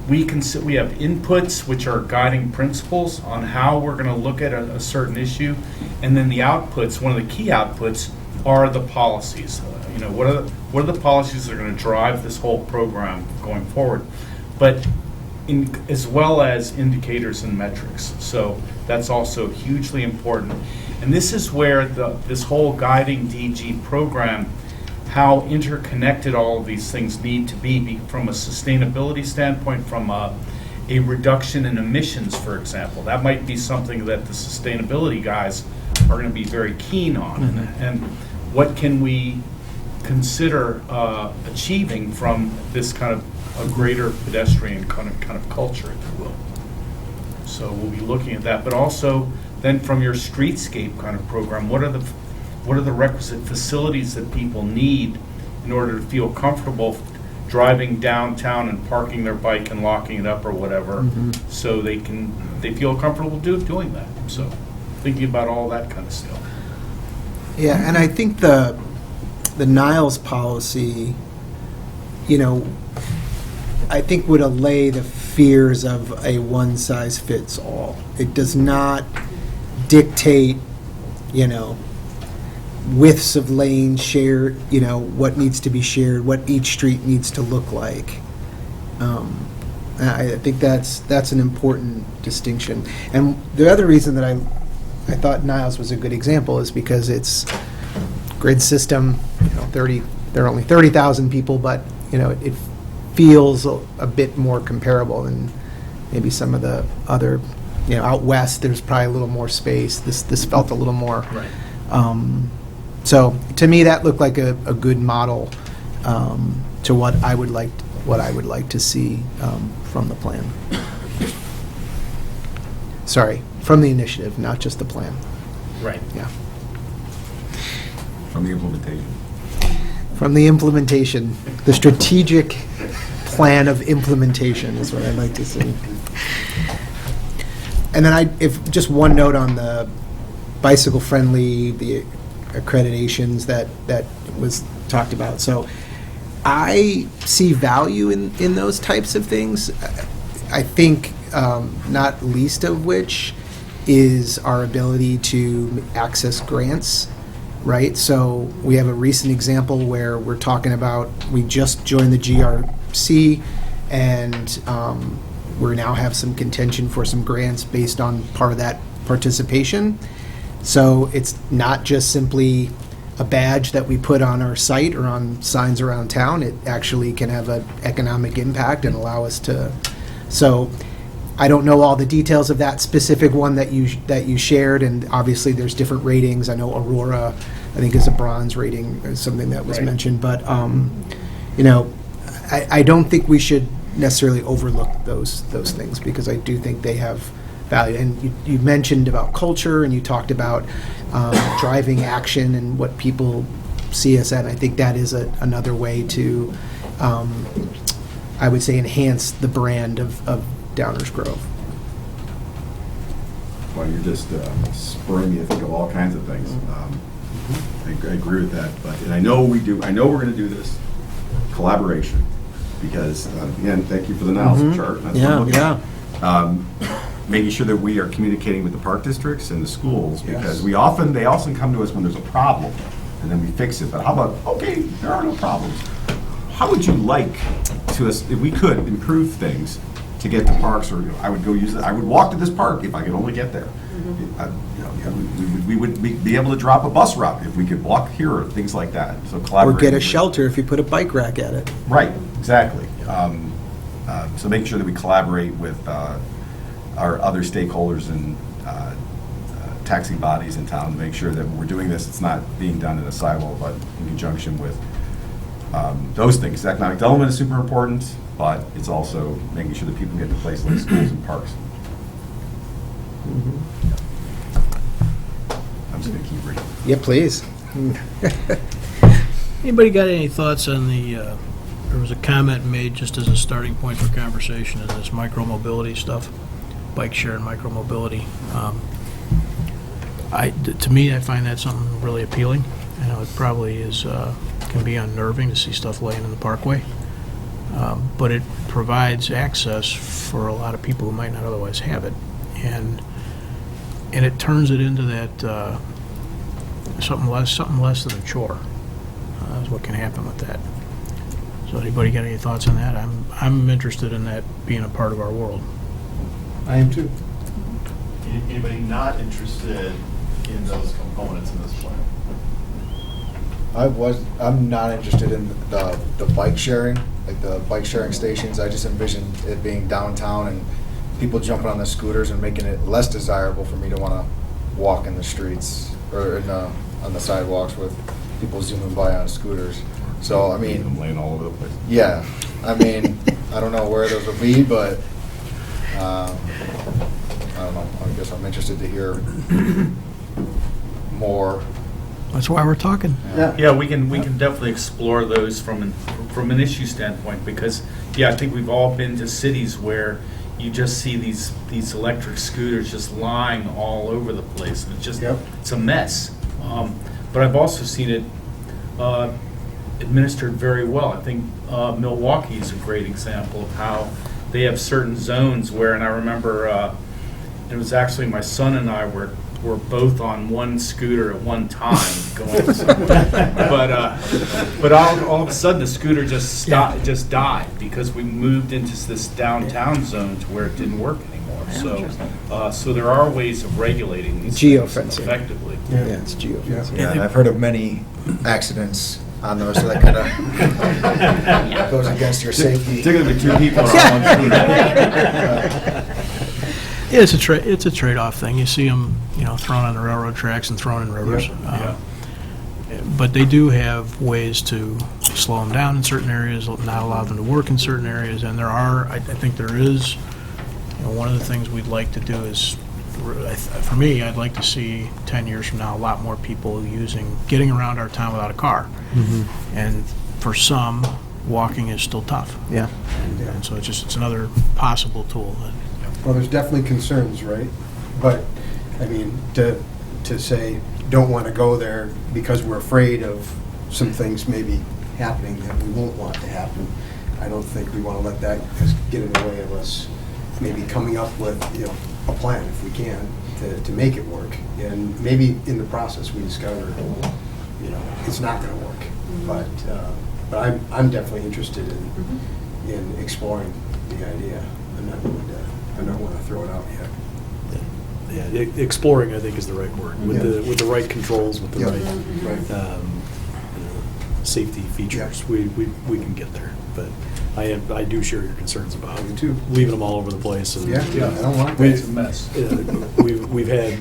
we have inputs which are guiding principles on how we're going to look at a certain issue, and then the outputs. One of the key outputs are the policies. What are the policies that are going to drive this whole program going forward? But as well as indicators and metrics. So that's also hugely important. And this is where this whole guiding DG program, how interconnected all of these things need to be from a sustainability standpoint, from a reduction in emissions, for example. That might be something that the sustainability guys are going to be very keen on. And what can we consider achieving from this kind of a greater pedestrian kind of culture, if you will. So we'll be looking at that, but also then from your streetscape kind of program, what are the requisite facilities that people need in order to feel comfortable driving downtown and parking their bike and locking it up or whatever, so they feel comfortable doing that. So thinking about all that kind of stuff. Yeah, and I think the Niles policy, I think would allay the fears of a one-size-fits-all. It does not dictate, widths of lanes shared, what needs to be shared, what each street needs to look like. I think that's an important distinction. And the other reason that I thought Niles was a good example is because it's grid system, there are only 30,000 people, but, it feels a bit more comparable than maybe some of the other, out west, there's probably a little more space. This felt a little more. Right. So to me, that looked like a good model to what I would like to see from the plan. Sorry, from the initiative, not just the plan. Right. Yeah. From the implementation. From the implementation, the strategic plan of implementation is what I'd like to see. And then if just one note on the bicycle-friendly, the accreditations that was talked about. So I see value in those types of things. I think not least of which is our ability to access grants, right? So we have a recent example where we're talking about, we just joined the GRC, and we now have some contention for some grants based on part of that participation. So it's not just simply a badge that we put on our site or on signs around town. It actually can have an economic impact and allow us to. So I don't know all the details of that specific one that you shared, and obviously there's different ratings. I know Aurora, I think, is a bronze rating, or something that was mentioned. But you know, I don't think we should necessarily overlook those things, because I do think they have value. And you mentioned about culture, and you talked about driving action and what people see us at. I think that is another way to, I would say, enhance the brand of Downers Grove. Well, you're just spurring me to think of all kinds of things. I agree with that, and I know we're going to do this collaboration, because again, thank you for the analysis chart. That's what I'm looking at. Making sure that we are communicating with the park districts and the schools, because they often come to us when there's a problem, and then we fix it. But how about, okay, there are no problems. How would you like if we could improve things to get to parks, or I would go use it. I would walk to this park if I could only get there. We would be able to drop a bus route if we could walk here, or things like that. So collaborate. Or get a shelter if you put a bike rack at it. Right, exactly. So making sure that we collaborate with our other stakeholders and taxing bodies in town to make sure that when we're doing this, it's not being done in a silo, but in conjunction with those things. The economic development is super important, but it's also making sure that people get to places like schools and parks. I'm just going to keep reading. Yeah, please. Anybody got any thoughts on there was a comment made just as a starting point for conversation in this micro-mobility stuff, bike share and micro-mobility. To me, I find that something really appealing. I know it probably can be unnerving to see stuff laying in the parkway, but it provides access for a lot of people who might not otherwise have it, and it turns it into that something less than a chore. Is what can happen with that. So, anybody got any thoughts on that? I'm interested in that being a part of our world. I am too. Anybody not interested in those components in this plan? I'm not interested in the bike sharing, like the bike sharing stations. I just envision it being downtown and people jumping on the scooters and making it less desirable for me to want to walk in the streets or on the sidewalks with people zooming by on scooters. So, I mean, I'm laying all over the place. Yeah, I mean, I don't know where those would be, but I don't know. I guess I'm interested to hear more. That's why we're talking. Yeah, we can definitely explore those from an issue standpoint, because I think we've all been to cities where you just see these electric scooters just lying all over the place, and it's a mess. But I've also seen it administered very well. I think Milwaukee is a great example of how they have certain zones where, and I remember it was actually my son and I were both on one scooter at one time going somewhere. But all of a sudden the scooter just stopped, just died, because we moved into this downtown zone to where it didn't work anymore. So there are ways of regulating these things effectively. Yeah, it's geofencing. Yeah, and I've heard of many accidents on those, so that kind of goes against your safety. Particularly two people on one scooter. It's a trade-off thing. You see them, thrown on the railroad tracks and thrown in rivers. But they do have ways to slow them down in certain areas, not allow them to work in certain areas. And I think there is, one of the things we'd like to do is, for me, I'd like to see 10 years from now a lot more people getting around our town without a car. And for some, walking is still tough. Yeah. And so it's another possible tool. Well, there's definitely concerns, right? But, I mean, to say, don't want to go there because we're afraid of some things maybe happening that we won't want to happen, I don't think we want to let that get in the way of us maybe coming up with, a plan, if we can, to make it work. And maybe in the process, we discover, it's not gonna work. But I'm definitely interested in exploring the idea. I don't want to throw it out yet. Yeah, exploring, I think, is the right word, with the right controls, with the right safety features. We can get there, but I do share your concerns about leaving them all over the place. And, I don't want that. It's a mess. We've had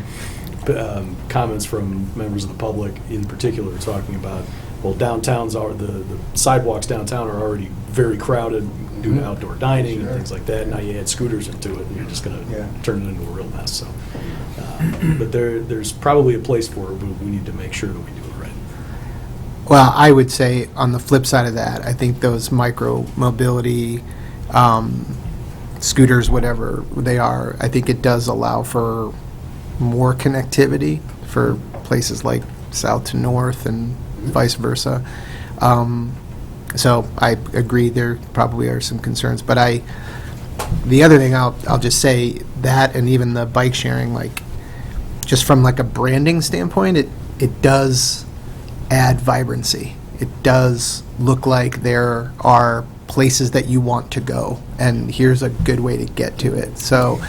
comments from members of the public, in particular, talking about, well, the sidewalks downtown are already very crowded due to outdoor dining and things like that. Now you add scooters into it, and you're just going to turn it into a real mess. So, but there's probably a place for it, but we need to make sure that we do it right. Well, I would say on the flip side of that, I think those micro-mobility scooters, whatever they are, I think it does allow for more connectivity for places like south to north and vice versa. So I agree there probably are some concerns, but the other thing I'll just say that, and even the bike sharing, like just from like a branding standpoint, it does add vibrancy. It does look like there are places that you want to go, and here's a good way to get to it. So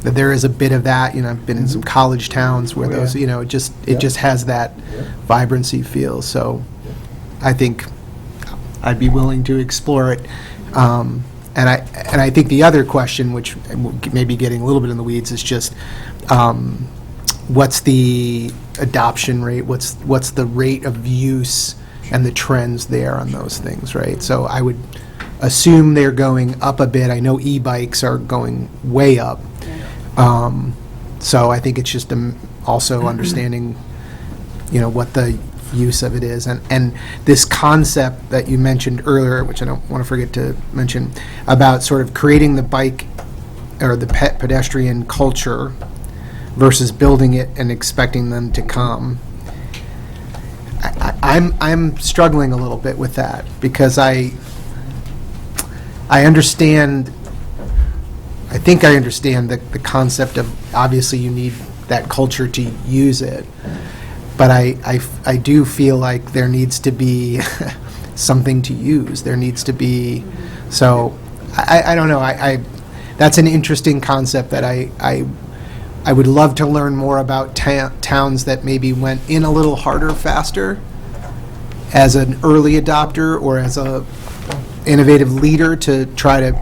there is a bit of that. I've been in some college towns where those, it just has that vibrancy feel. So I think I'd be willing to explore it. And I think the other question, which may be getting a little bit in the weeds, is just what's the adoption rate? What's the rate of use and the trends there on those things, right? So I would assume they're going up a bit. I know e-bikes are going way up. So I think it's just also understanding, what the use of it is. And this concept that you mentioned earlier, which I don't want to forget to mention, about sort of creating the bike or the pedestrian culture versus building it and expecting them to come. I'm struggling a little bit with that, because I understand, I think I understand the concept of, obviously you need that culture to use it, but I do feel like there needs to be something to use. There needs to be, so I don't know, that's an interesting concept that I would love to learn more about towns that maybe went in a little harder, faster, as an early adopter or as a innovative leader to try to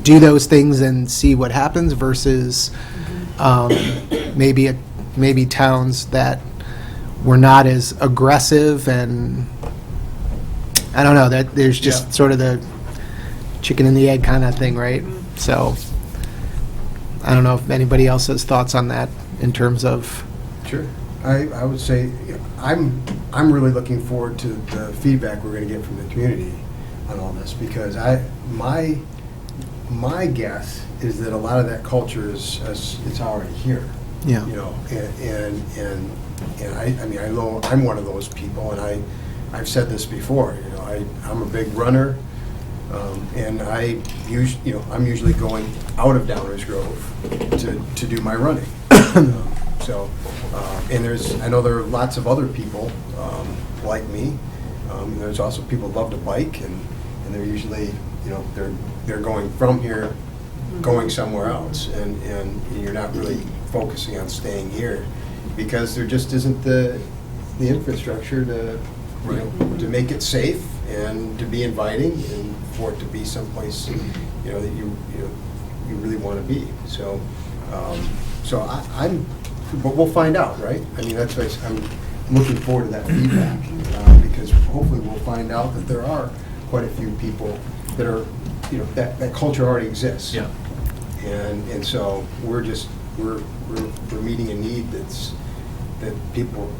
do those things and see what happens, versus maybe towns that were not as aggressive. And I don't know, that there's just sort of the chicken and the egg kind of thing, right? So I don't know if anybody else has thoughts on that in terms of. Sure. I would say I'm really looking forward to the feedback we're going to get from the community on all this, because my guess is that a lot of that culture is it's already here. Yeah. And I mean, I know I'm one of those people, and I've said this before. I'm a big runner, and I'm usually going out of Downers Grove to do my running. So, and I know there are lots of other people like me. There's also people who love to bike, and they're usually, they're going from here, going somewhere else, and you're not really focusing on staying here because there just isn't the infrastructure to make it safe and to be inviting and for it to be someplace that you really want to be. So but we'll find out, right? I mean, that's why I'm looking forward to that feedback, because hopefully we'll find out that there are quite a few people that are, that culture already exists. Yeah. And so we're meeting a need that people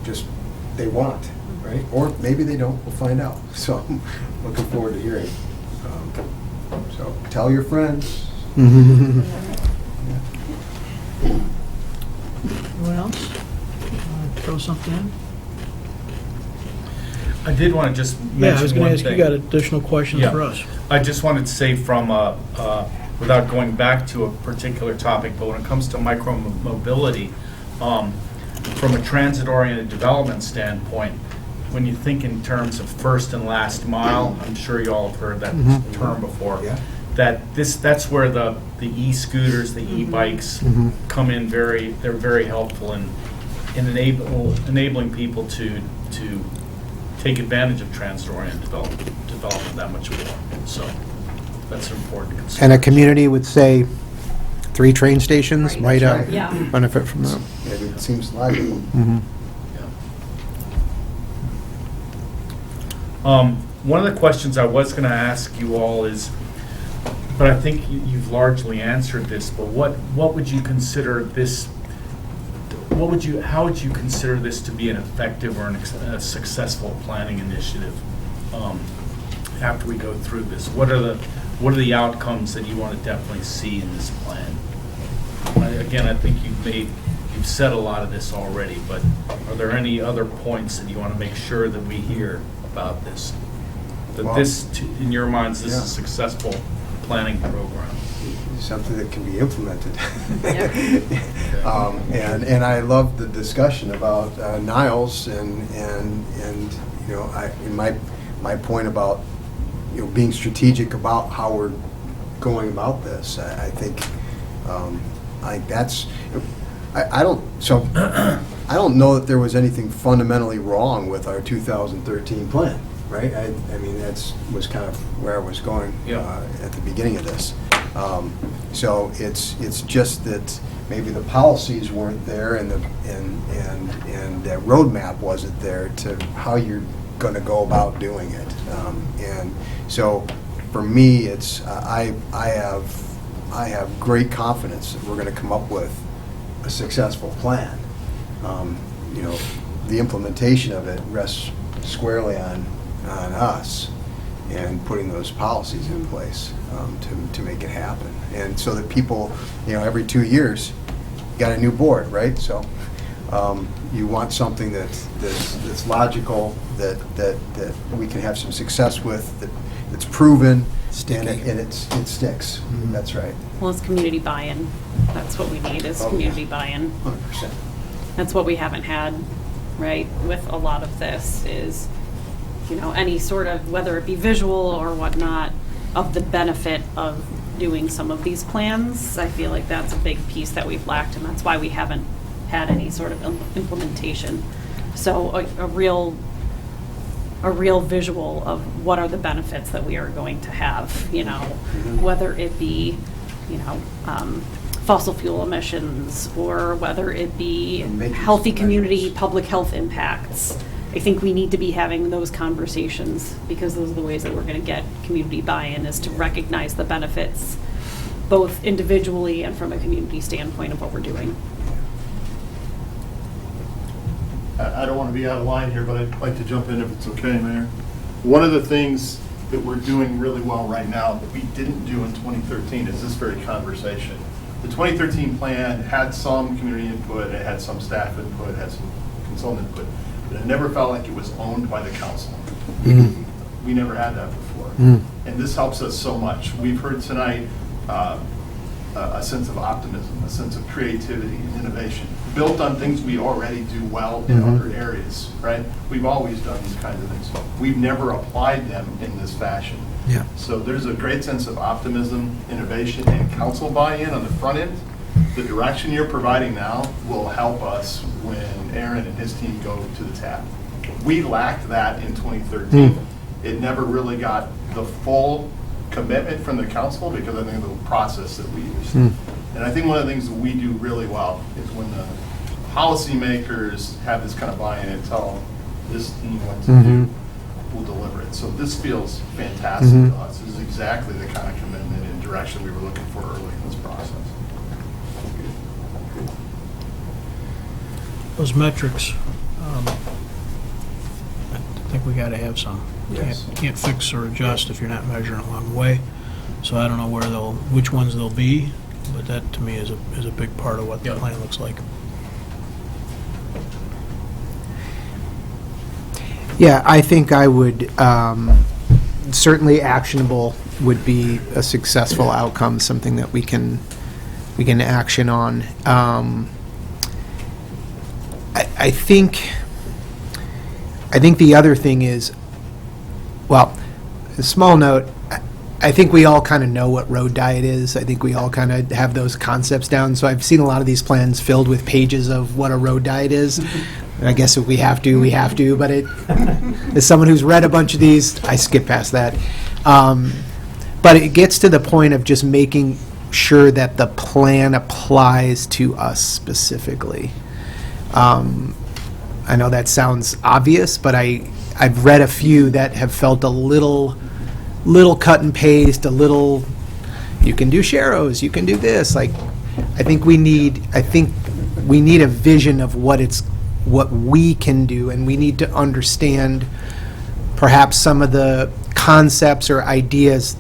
they want, right? Or maybe they don't. We'll find out. So I'm looking forward to hearing. So tell your friends. Anyone else? Throw something in? I did want to just mention Yeah, I was going one to ask, thing. you got additional questions Yeah. for us? I just wanted to say from without going back to a particular topic, but when it comes to micro-mobility, from a transit-oriented development standpoint, when you think in terms of first and last mile, I'm sure you all have heard that term before, that's where the e-scooters, the e-bikes come in they're very helpful in enabling people to take advantage of transit-oriented development that much more. So that's important to consider. And a community with, say, 3 train stations might Yeah. benefit from that. It seems logical. One of the questions I was going to ask you all is, but I think you've largely answered this, but what would you consider this, how would you consider this to be an effective or a successful planning initiative after we go through this? What are the outcomes that you want to definitely see in this plan? Again, I think you've said a lot of this already, but are there any other points that you want to make sure that we hear about this? That in your minds, this is a successful planning program. Something that can be implemented. And I love the discussion about Niles and you know, my point about, you know, being strategic about how we're going about this. I think that's, I don't know that there was anything fundamentally wrong with our 2013 plan, right? I mean, was kind of where I was going at the beginning of this. So it's just that maybe the policies weren't there and that roadmap wasn't there to how you're going to go about doing it. And so for me, I have great confidence that we're going to come up with a successful plan. You know, the implementation of it rests squarely on us and putting those policies in place to make it happen. And so that people, you know, every 2 years, you got a new board, right? So you want something that's logical, that we can have some success with, that's proven, and it sticks. That's right. Well, it's community buy-in. That's what we need, is community buy-in. 100%. That's what we haven't had, right, with a lot of this is, you know, any sort of, whether it be visual or whatnot, of the benefit of doing some of these plans. I feel like that's a big piece that we've lacked, and that's why we haven't had any sort of implementation. So a real visual of what are the benefits that we are going to have, you know, whether it be, you know, fossil fuel emissions, or whether it be healthy community, public health impacts. I think we need to be having those conversations, because those are the ways that we're going to get community buy-in, is to recognize the benefits, both individually and from a community standpoint of what we're doing. I don't want to be out of line here, but I'd like to jump in if it's okay, Mayor. One of the things that we're doing really well right now that we didn't do in 2013 is this very conversation. The 2013 plan had some community input, it had some staff input, it had some consultant input, but it never felt like it was owned by the council. We never had that before. And this helps us so much. We've heard tonight a sense of optimism, a sense of creativity and innovation, built on things we already do well in other areas, right? We've always done these kinds of things. We've never applied them in this fashion. Yeah. So there's a great sense of optimism, innovation, and council buy-in on the front end. The direction you're providing now will help us when Aaron and his team go to the tap. We lacked that in 2013. It never really got the full commitment from the council because I think of the process that we used. And I think one of the things that we do really well is when the policymakers have this kind of buy-in and tell this team what to do, we'll deliver it. So this feels fantastic to us. This is exactly the kind of commitment and direction we were looking for early in this process. Those metrics, I think we got to have some. Yes. You can't fix or adjust if you're not measuring along the way. So I don't know which ones they'll be, but that to me is a big part of what the plan looks like. Yeah, I think I would, certainly actionable would be a successful outcome, something that we can action on. I think the other thing is, well, a small note, I think we all kind of know what road diet is. I think we all kind of have those concepts down. So I've seen a lot of these plans filled with pages of what a road diet is. And I guess if we have to, we have to. But as someone who's read a bunch of these, I skip past that. But it gets to the point of just making sure that the plan applies to us specifically. I know that sounds obvious, but I've read a few that have felt a little cut and paste, a little, you can do Sharrows, you can do this. Like, I think we need a vision of what we can do, and we need to understand perhaps some of the concepts or ideas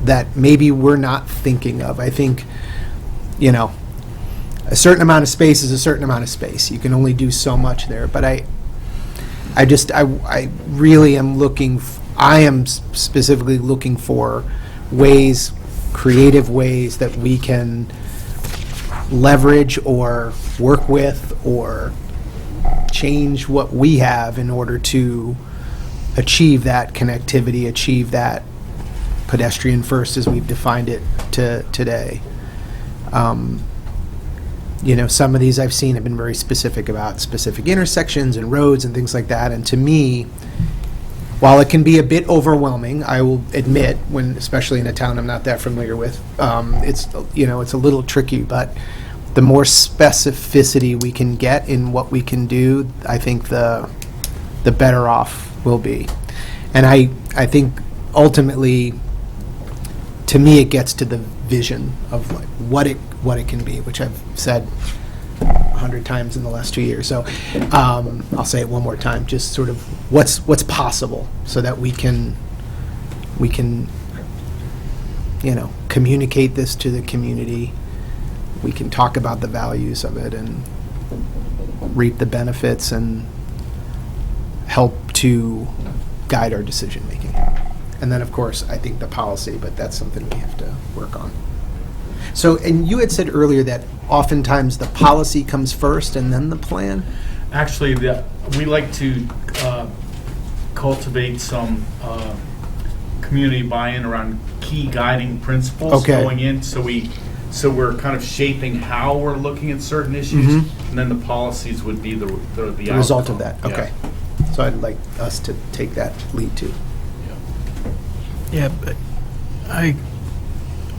that maybe we're not thinking of. I think, a certain amount of space is a certain amount of space. You can only do so much there. But I really am I am specifically looking for ways, creative ways that we can leverage or work with or change what we have in order to achieve that connectivity, achieve that pedestrian first as we've defined it today. Some of these I've seen have been very specific about specific intersections and roads and things like that. And to me, while it can be a bit overwhelming, I will admit, especially in a town I'm not that familiar with, it's a little tricky. But the more specificity we can get in what we can do, I think the better off we'll be. And I think ultimately, to me, it gets to the vision of what it can be, which I've said 100 times in the last 2 years. So I'll say it one more time, just sort of what's possible, so that we can communicate this to the community. We can talk about the values of it and reap the benefits and help to guide our decision making. And then, of course, I think the policy, but that's something we have to work on. So, and you had said earlier that oftentimes the policy comes first and then the plan? Actually, we like to cultivate some community buy-in around key guiding principles going in, so we're kind of shaping how we're looking at certain issues, and then the policies would be the result of that. Yeah. Okay. So I'd like us to take that lead too. Yeah, but I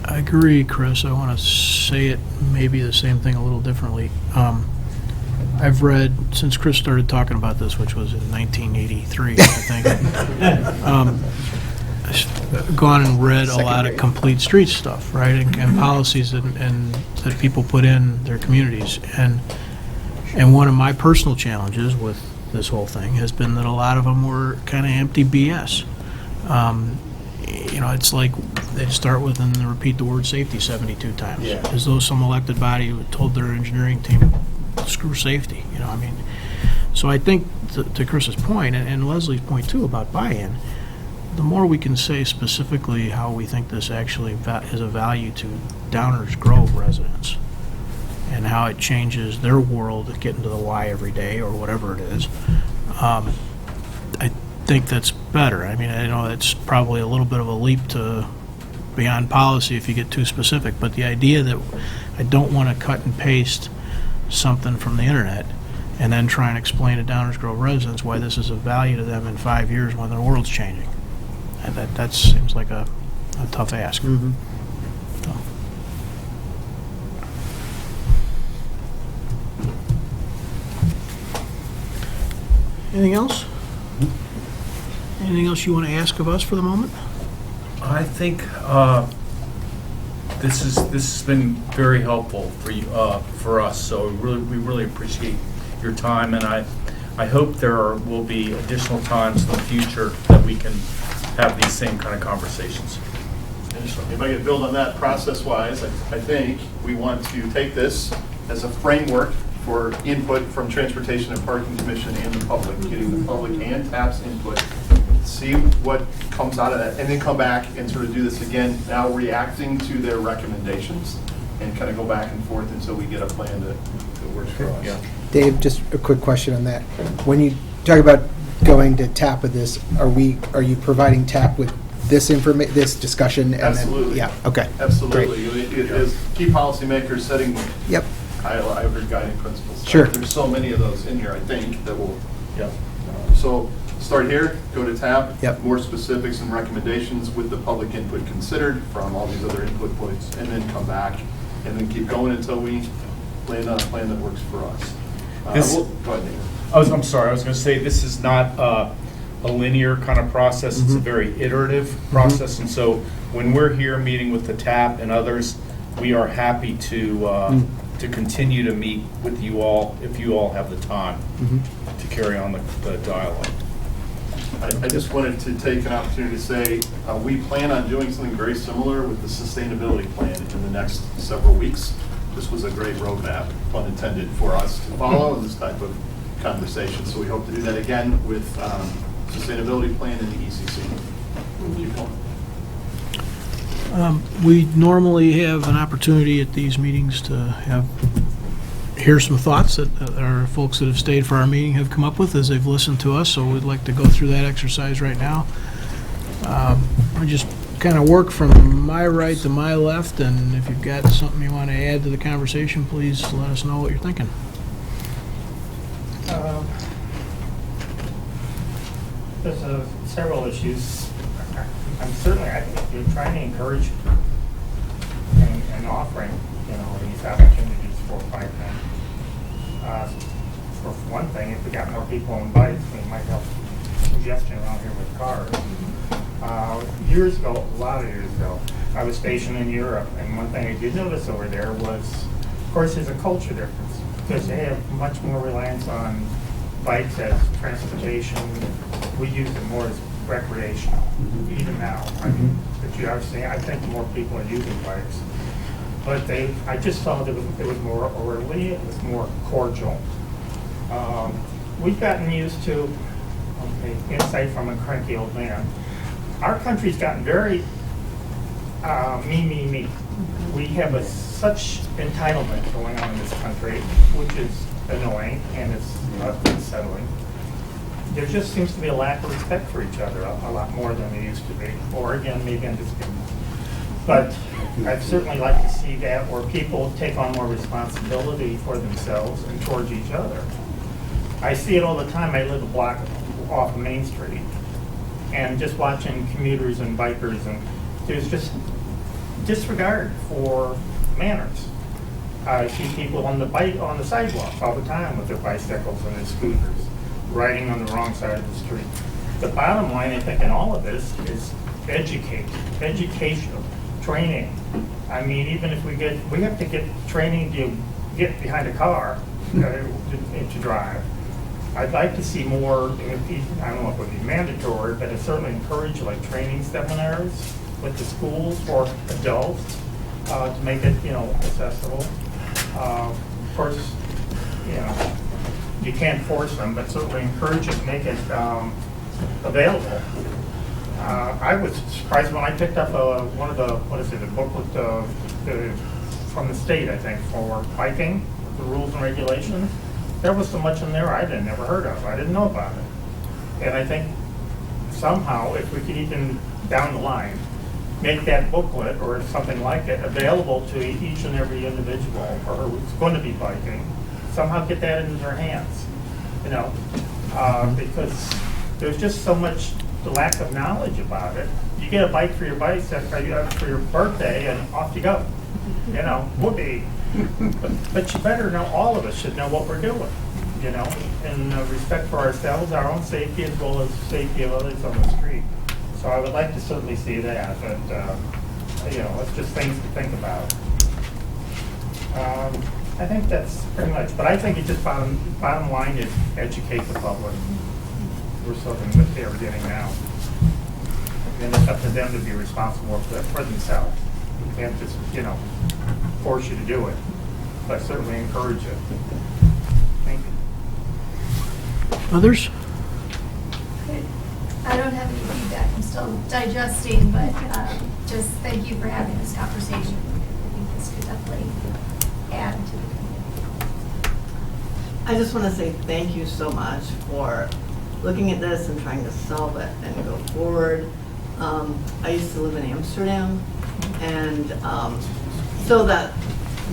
agree, Chris. I want to say it maybe the same thing a little differently. I've read, since Chris started talking about this, which was in 1983, I think, gone and read a lot of complete street stuff, right, and policies and that people put in their communities. And one of my personal challenges with this whole thing has been that a lot of them were kind of empty BS. It's like they start with and repeat the word safety 72 times, as though some elected body told their engineering team, screw safety. So I think to Chris's point, and Leslie's point too about buy-in, the more we can say specifically how we think this actually is a value to Downers Grove residents and how it changes their world getting to the Y every day or whatever it is, I think that's better. I know it's probably a little bit of a leap to beyond policy if you get too specific, but the idea that I don't want to cut and paste something from the internet and then try and explain to Downers Grove residents why this is of value to them in 5 years when their world's changing. And that seems like a tough ask. Mm-hmm. So. Anything else? Anything else you want to ask of us for the moment? I think this has been very helpful for you, for us. So we really appreciate your time, and I hope there will be additional times in the future that we can have these same kind of conversations. If I could build on that process-wise, I think we want to take this as a framework for input from Transportation and Parking Commission and the public, getting the public and TAP's input see what comes out of that, and then come back and sort of do this again, now reacting to their recommendations, and kind of go back and forth until we get a plan that works for us. Dave, just a quick question on that. When you talk about going to TAP with this, are you providing TAP with this this discussion? And Absolutely. Then, yeah, okay. Absolutely. It is key policymakers setting Yep. higher guiding principles. Sure. There's so many of those in here, I think, that will. Yep. So start here, go to TAP. Yep. More specifics and recommendations with the public input considered from all these other input points, and then come back, and then keep going until we land on a plan that works for us. Go ahead, Dave. I'm sorry, I was going to say, this is not a linear kind of process. It's a very iterative process. And so when we're here meeting with the TAP and others, we are happy to continue to meet with you all if you all have the time to carry on the dialogue. I just wanted to take an opportunity to say, we plan on doing something very similar with the sustainability plan in the next several weeks. This was a great roadmap, pun intended, for us to follow this type of conversation. So we hope to do that again with sustainability plan and the ECC. Keep going. We normally have an opportunity at these meetings to hear some thoughts that our folks that have stayed for our meeting have come up with as they've listened to us, so we'd like to go through that exercise right now. I just kind of work from my right to my left, and if you've got something you want to add to the conversation, please let us know what you're thinking. There's several issues. I'm certainly, I think you're trying to encourage and offering, these opportunities for biking. For one thing, if we got more people on bikes, we might have congestion around here with cars. Years ago, a lot of years ago, I was stationed in Europe, and one thing I did notice over there was, of course, there's a culture difference, because they have much more reliance on bikes as transportation. We use it more as recreation, even now. I mean, but you are saying, I think more people are using bikes. But I just felt it was more orderly, it was more cordial. We've gotten used to, insight from a cranky old man, our country's gotten very me. We have such entitlement going on in this country, which is annoying and it's unsettling. There just seems to be a lack of respect for each other a lot more than there used to be. Or again, maybe I'm just kidding. But I'd certainly like to see that where people take on more responsibility for themselves and towards each other. I see it all the time. I live a block off Main Street, and just watching commuters and bikers, and there's just disregard for manners. I see people on the sidewalk all the time with their bicycles and their scooters, riding on the wrong side of the street. The bottom line, I think, in all of this is educational training. I mean, even if we have to get training to get behind a car to drive. I'd like to see more, I don't know if it would be mandatory, but it certainly encourage like training seminars with the schools for adults to make it, accessible. Of course, you can't force them, but certainly encourage it, make it available. I was surprised when I picked up one of the, the booklet from the state, I think, for biking, the rules and regulations. There was so much in there I had never heard of. I didn't know about it. And I think somehow, if we could even, down the line, make that booklet or something like it available to each and every individual or who's going to be biking, somehow get that into their hands, because there's just so much lack of knowledge about it. You get a bike for your for your birthday and off you go, whoopee. But you better know, all of us should know what we're doing, in respect for ourselves, our own safety, as well as safety of others on the street. So I would like to certainly see that, but, it's just things to think about. I think that's pretty much, but I think it just bottom line is educate the public. We're something that they're getting now. And it's up to them to be responsible for themselves. You can't just, force you to do it, but certainly encourage it. Thank you. Others? I don't have any feedback. I'm still digesting, but just thank you for having this conversation. I think this could definitely add to the I just want to say thank you so much for looking at this and trying to solve it and go forward. I used to live in Amsterdam, and so that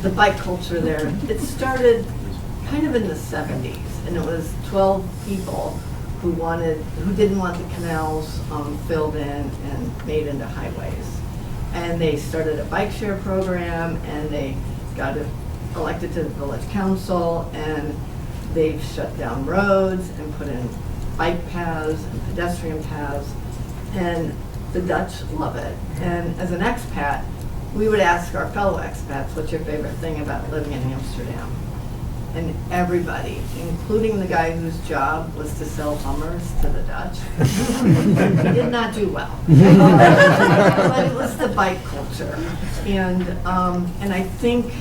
the bike culture there, it started kind of in the 70s, and it was 12 people who didn't want the canals filled in and made into highways. And they started a bike share program, and they got elected to the village council, and they've shut down roads and put in bike paths and pedestrian paths, and the Dutch love it. And as an expat, we would ask our fellow expats, what's your favorite thing about living in Amsterdam? And everybody, including the guy whose job was to sell Hummers to the Dutch, he did not do well. But it was the bike culture. And I think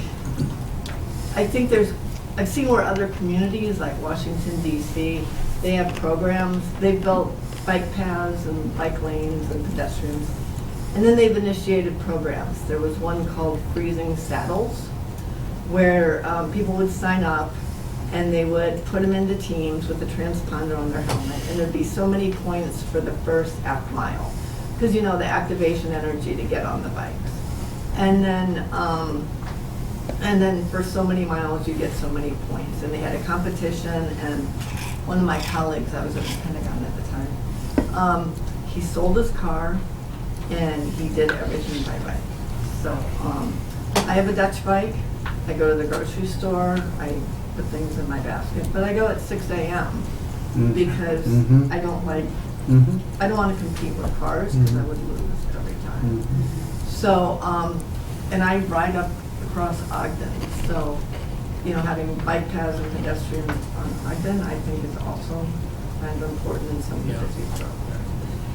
I've seen where other communities like Washington, D.C., they have programs. They've built bike paths and bike lanes and pedestrians. And then they've initiated programs. There was one called Freezing Saddles, where people would sign up and they would put them into teams with a transponder on their helmet, and there'd be so many points for the first half mile, because you know the activation energy to get on the bikes. And then for so many miles you get so many points. And they had a competition, and one of my colleagues, I was at the Pentagon at the time, he sold his car and he did everything by bike. So I have a Dutch bike. I go to the grocery store, I put things in my basket, but I go at 6 a.m. because I don't I don't want to compete with cars because I would lose every time. So, and I ride up across Ogden, so, you know, having bike paths and pedestrians on Ogden, I think is also kind of important in some cities.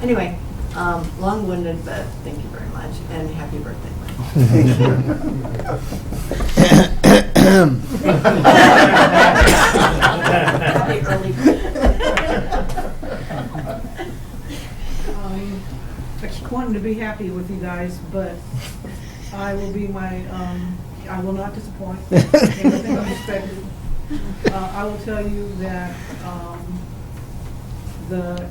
Anyway, long-winded, but thank you very much, and happy birthday, Happy early I keep wanting to be happy with you guys, but I will be I will not disappoint. Everything I expected. I will tell you that the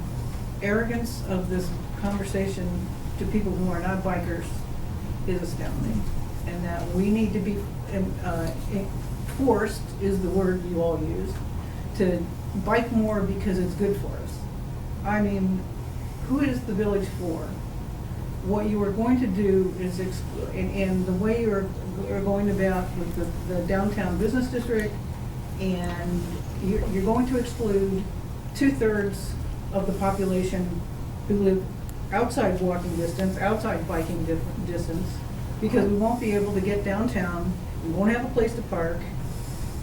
arrogance of this conversation to people who are not bikers is astounding, and that we need to be forced, is the word you all use, to bike more because it's good for us. I mean, who is the village for? What you are going to do is, and the way you're going about with the downtown business district, and you're going to exclude 2/3 of the population who live outside walking distance, outside biking distance, because we won't be able to get downtown, we won't have a place to park,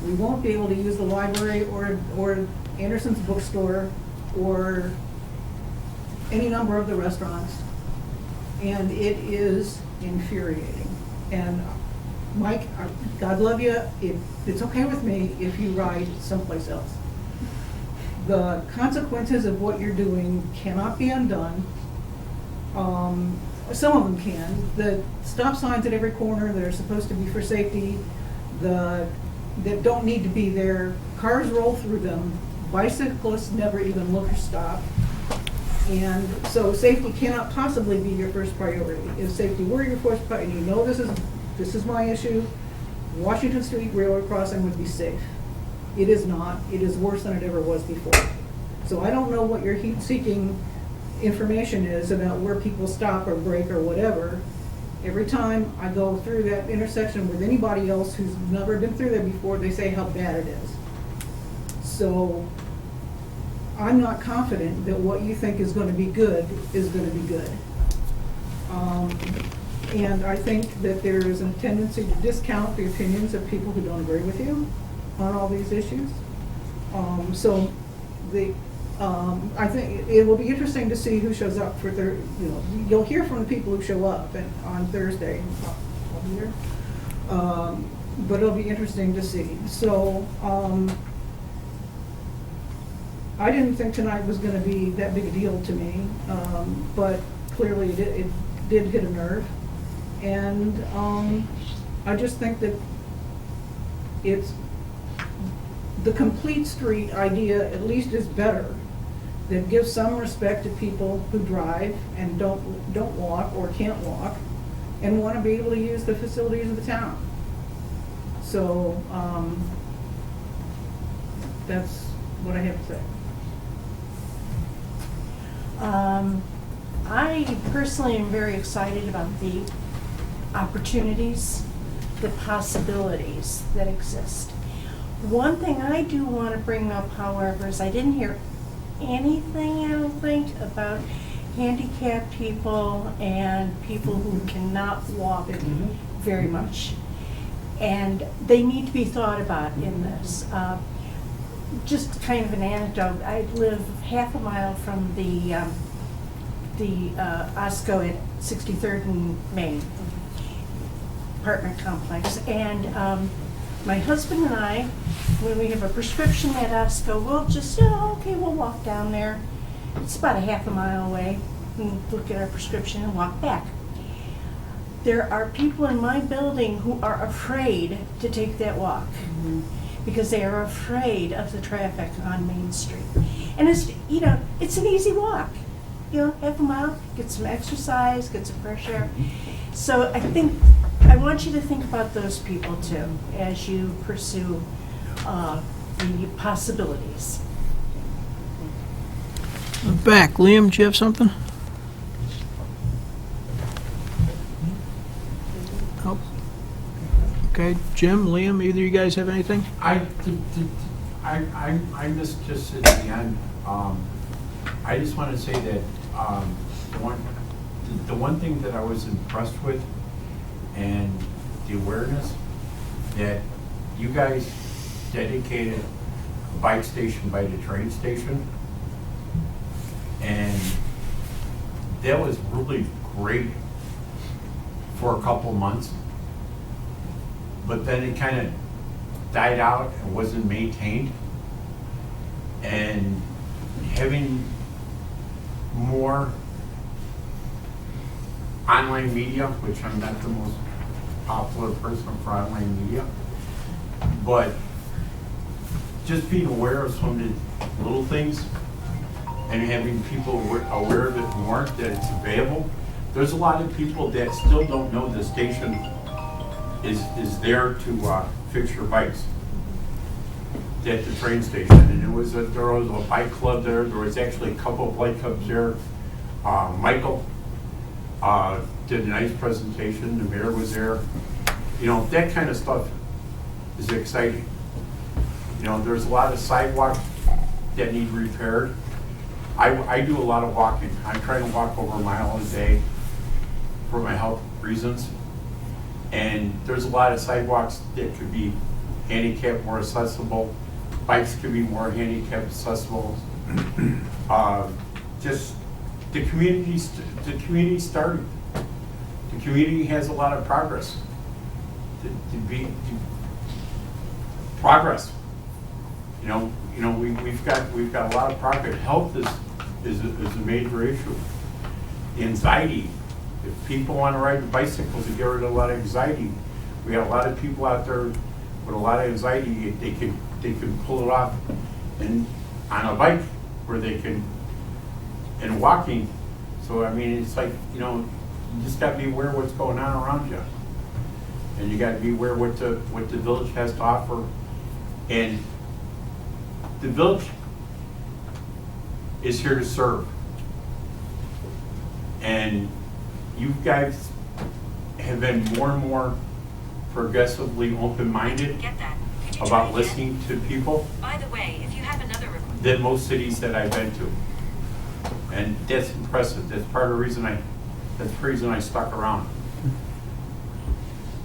we won't be able to use the library or Anderson's bookstore or any number of the restaurants, and it is infuriating. And Mike, God love you, it's okay with me if you ride someplace else. The consequences of what you're doing cannot be undone. Some of them can. The stop signs at every corner that are supposed to be for safety, that don't need to be there, cars roll through them, bicyclists never even look or stop. And so safety cannot possibly be your first priority. If safety were your first priority, and you know this is my issue, Washington Street Railroad Crossing would be safe. It is not. It is worse than it ever was before. So I don't know what your heat-seeking information is about where people stop or break or whatever. Every time I go through that intersection with anybody else who's never been through there before, they say how bad it is. So I'm not confident that what you think is going to be good is going to be good. And I think that there is a tendency to discount the opinions of people who don't agree with you on all these issues. I think it will be interesting to see who shows up for you'll hear from the people who show up on Thursday. I'll be here. But it'll be interesting to see. So I didn't think tonight was gonna be that big a deal to me, but clearly it did hit a nerve. And I just think that it's, the complete street idea at least is better, that gives some respect to people who drive and don't walk or can't walk and want to be able to use the facilities of the town. So that's what I have to say. I personally am very excited about the opportunities, the possibilities that exist. One thing I do want to bring up, however, is I didn't hear anything, I don't think, about handicapped people and people who cannot walk very much. And they need to be thought about in this. Just kind of an anecdote, I live half a mile from the OSCO at 63rd and Main apartment complex. And my husband and I, when we have a prescription at OSCO, we'll just, okay, we'll walk down there. It's about a half a mile away, and look at our prescription and walk back. There are people in my building who are afraid to take that walk because they are afraid of the traffic on Main Street. And it's, it's an easy walk. Half a mile, get some exercise, get some fresh air. So I want you to think about those people too as you pursue the possibilities. Back, Liam, do you have something? Oh. Okay, Jim, Liam, either of you guys have anything? I missed just at the end. I just want to say that the one thing that I was impressed with and the awareness that you guys dedicated a bike station by the train station, and that was really great for a couple months, but then it kind of died out and wasn't maintained. And having more online media, which I'm not the most popular person for online media, but just being aware of some of the little things and having people aware of it more, that it's available. There's a lot of people that still don't know the station is there to fix your bikes at the train station. And there was a bike club there. There was actually a couple of bike clubs there. Michael did a nice presentation. The mayor was there. That kind of stuff is exciting. There's a lot of sidewalks that need repaired. I do a lot of walking. I'm trying to walk over a mile a day for my health reasons. And there's a lot of sidewalks that could be handicapped more accessible. Bikes could be more handicapped accessible. Just the community started. The community has a lot of progress. Progress. We've got a lot of progress. Health is a major issue. Anxiety. If people want to ride the bicycles to get rid of a lot of anxiety, we got a lot of people out there with a lot of anxiety. They can pull it off and on a bike where they can, and walking. So it's like you just got to be aware of what's going on around you, and you got to be aware of what the village has to offer. And the village is here to serve. And you guys have been more and more progressively open-minded about listening to people. By the way, if you have another request. Than most cities that I've been to. And that's impressive. That's part of the reason I stuck around.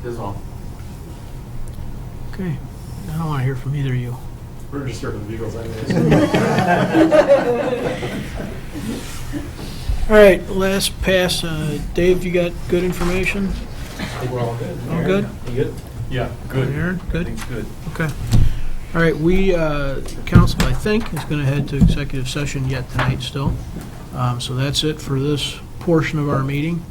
That's all. Okay, I don't want to hear from either of you. We're just here for the Beagles anyways. All right, last pass. Dave, you got good information? I think we're all good. All good? You good? Yeah, good. Aaron, good? Everything's good. Okay. All right, council, I think, is going to head to executive session yet tonight still. So that's it for this portion of our meeting.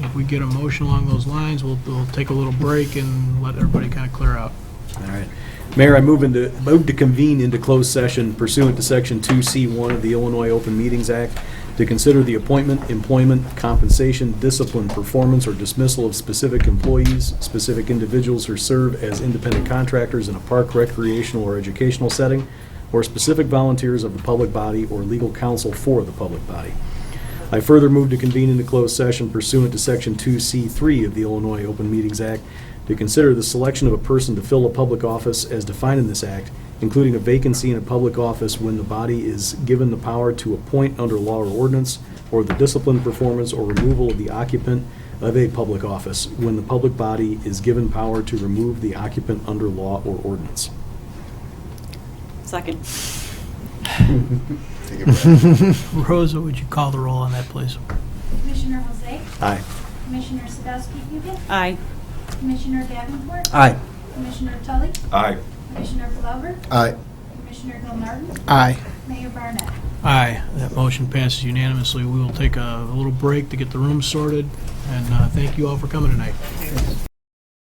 If we get a motion along those lines, we'll take a little break and let everybody kind of clear out. All right. Mayor, I move to convene into closed session pursuant to Section 2C1 of the Illinois Open Meetings Act to consider the appointment, employment, compensation, discipline, performance, or dismissal of specific employees, specific individuals who serve as independent contractors in a park, recreational, or educational setting, or specific volunteers of the public body or legal counsel for the public body. I further move to convene into closed session pursuant to Section 2C3 of the Illinois Open Meetings Act to consider the selection of a person to fill a public office as defined in this act, including a vacancy in a public office when the body is given the power to appoint under law or ordinance, or the discipline, performance, or removal of the occupant of a public office when the public body is given power to remove the occupant under law or ordinance. Second. Rosa, would you call the roll on that, please? Commissioner Jose? Aye. Commissioner Sadowski-Fugit? Aye. Commissioner Davenport? Aye. Commissioner Tully? Aye. Commissioner Glover? Aye. Commissioner Gilmartin? Aye. Mayor Barnett? Aye. That motion passes unanimously. We will take a little break to get the room sorted, and thank you all for coming tonight.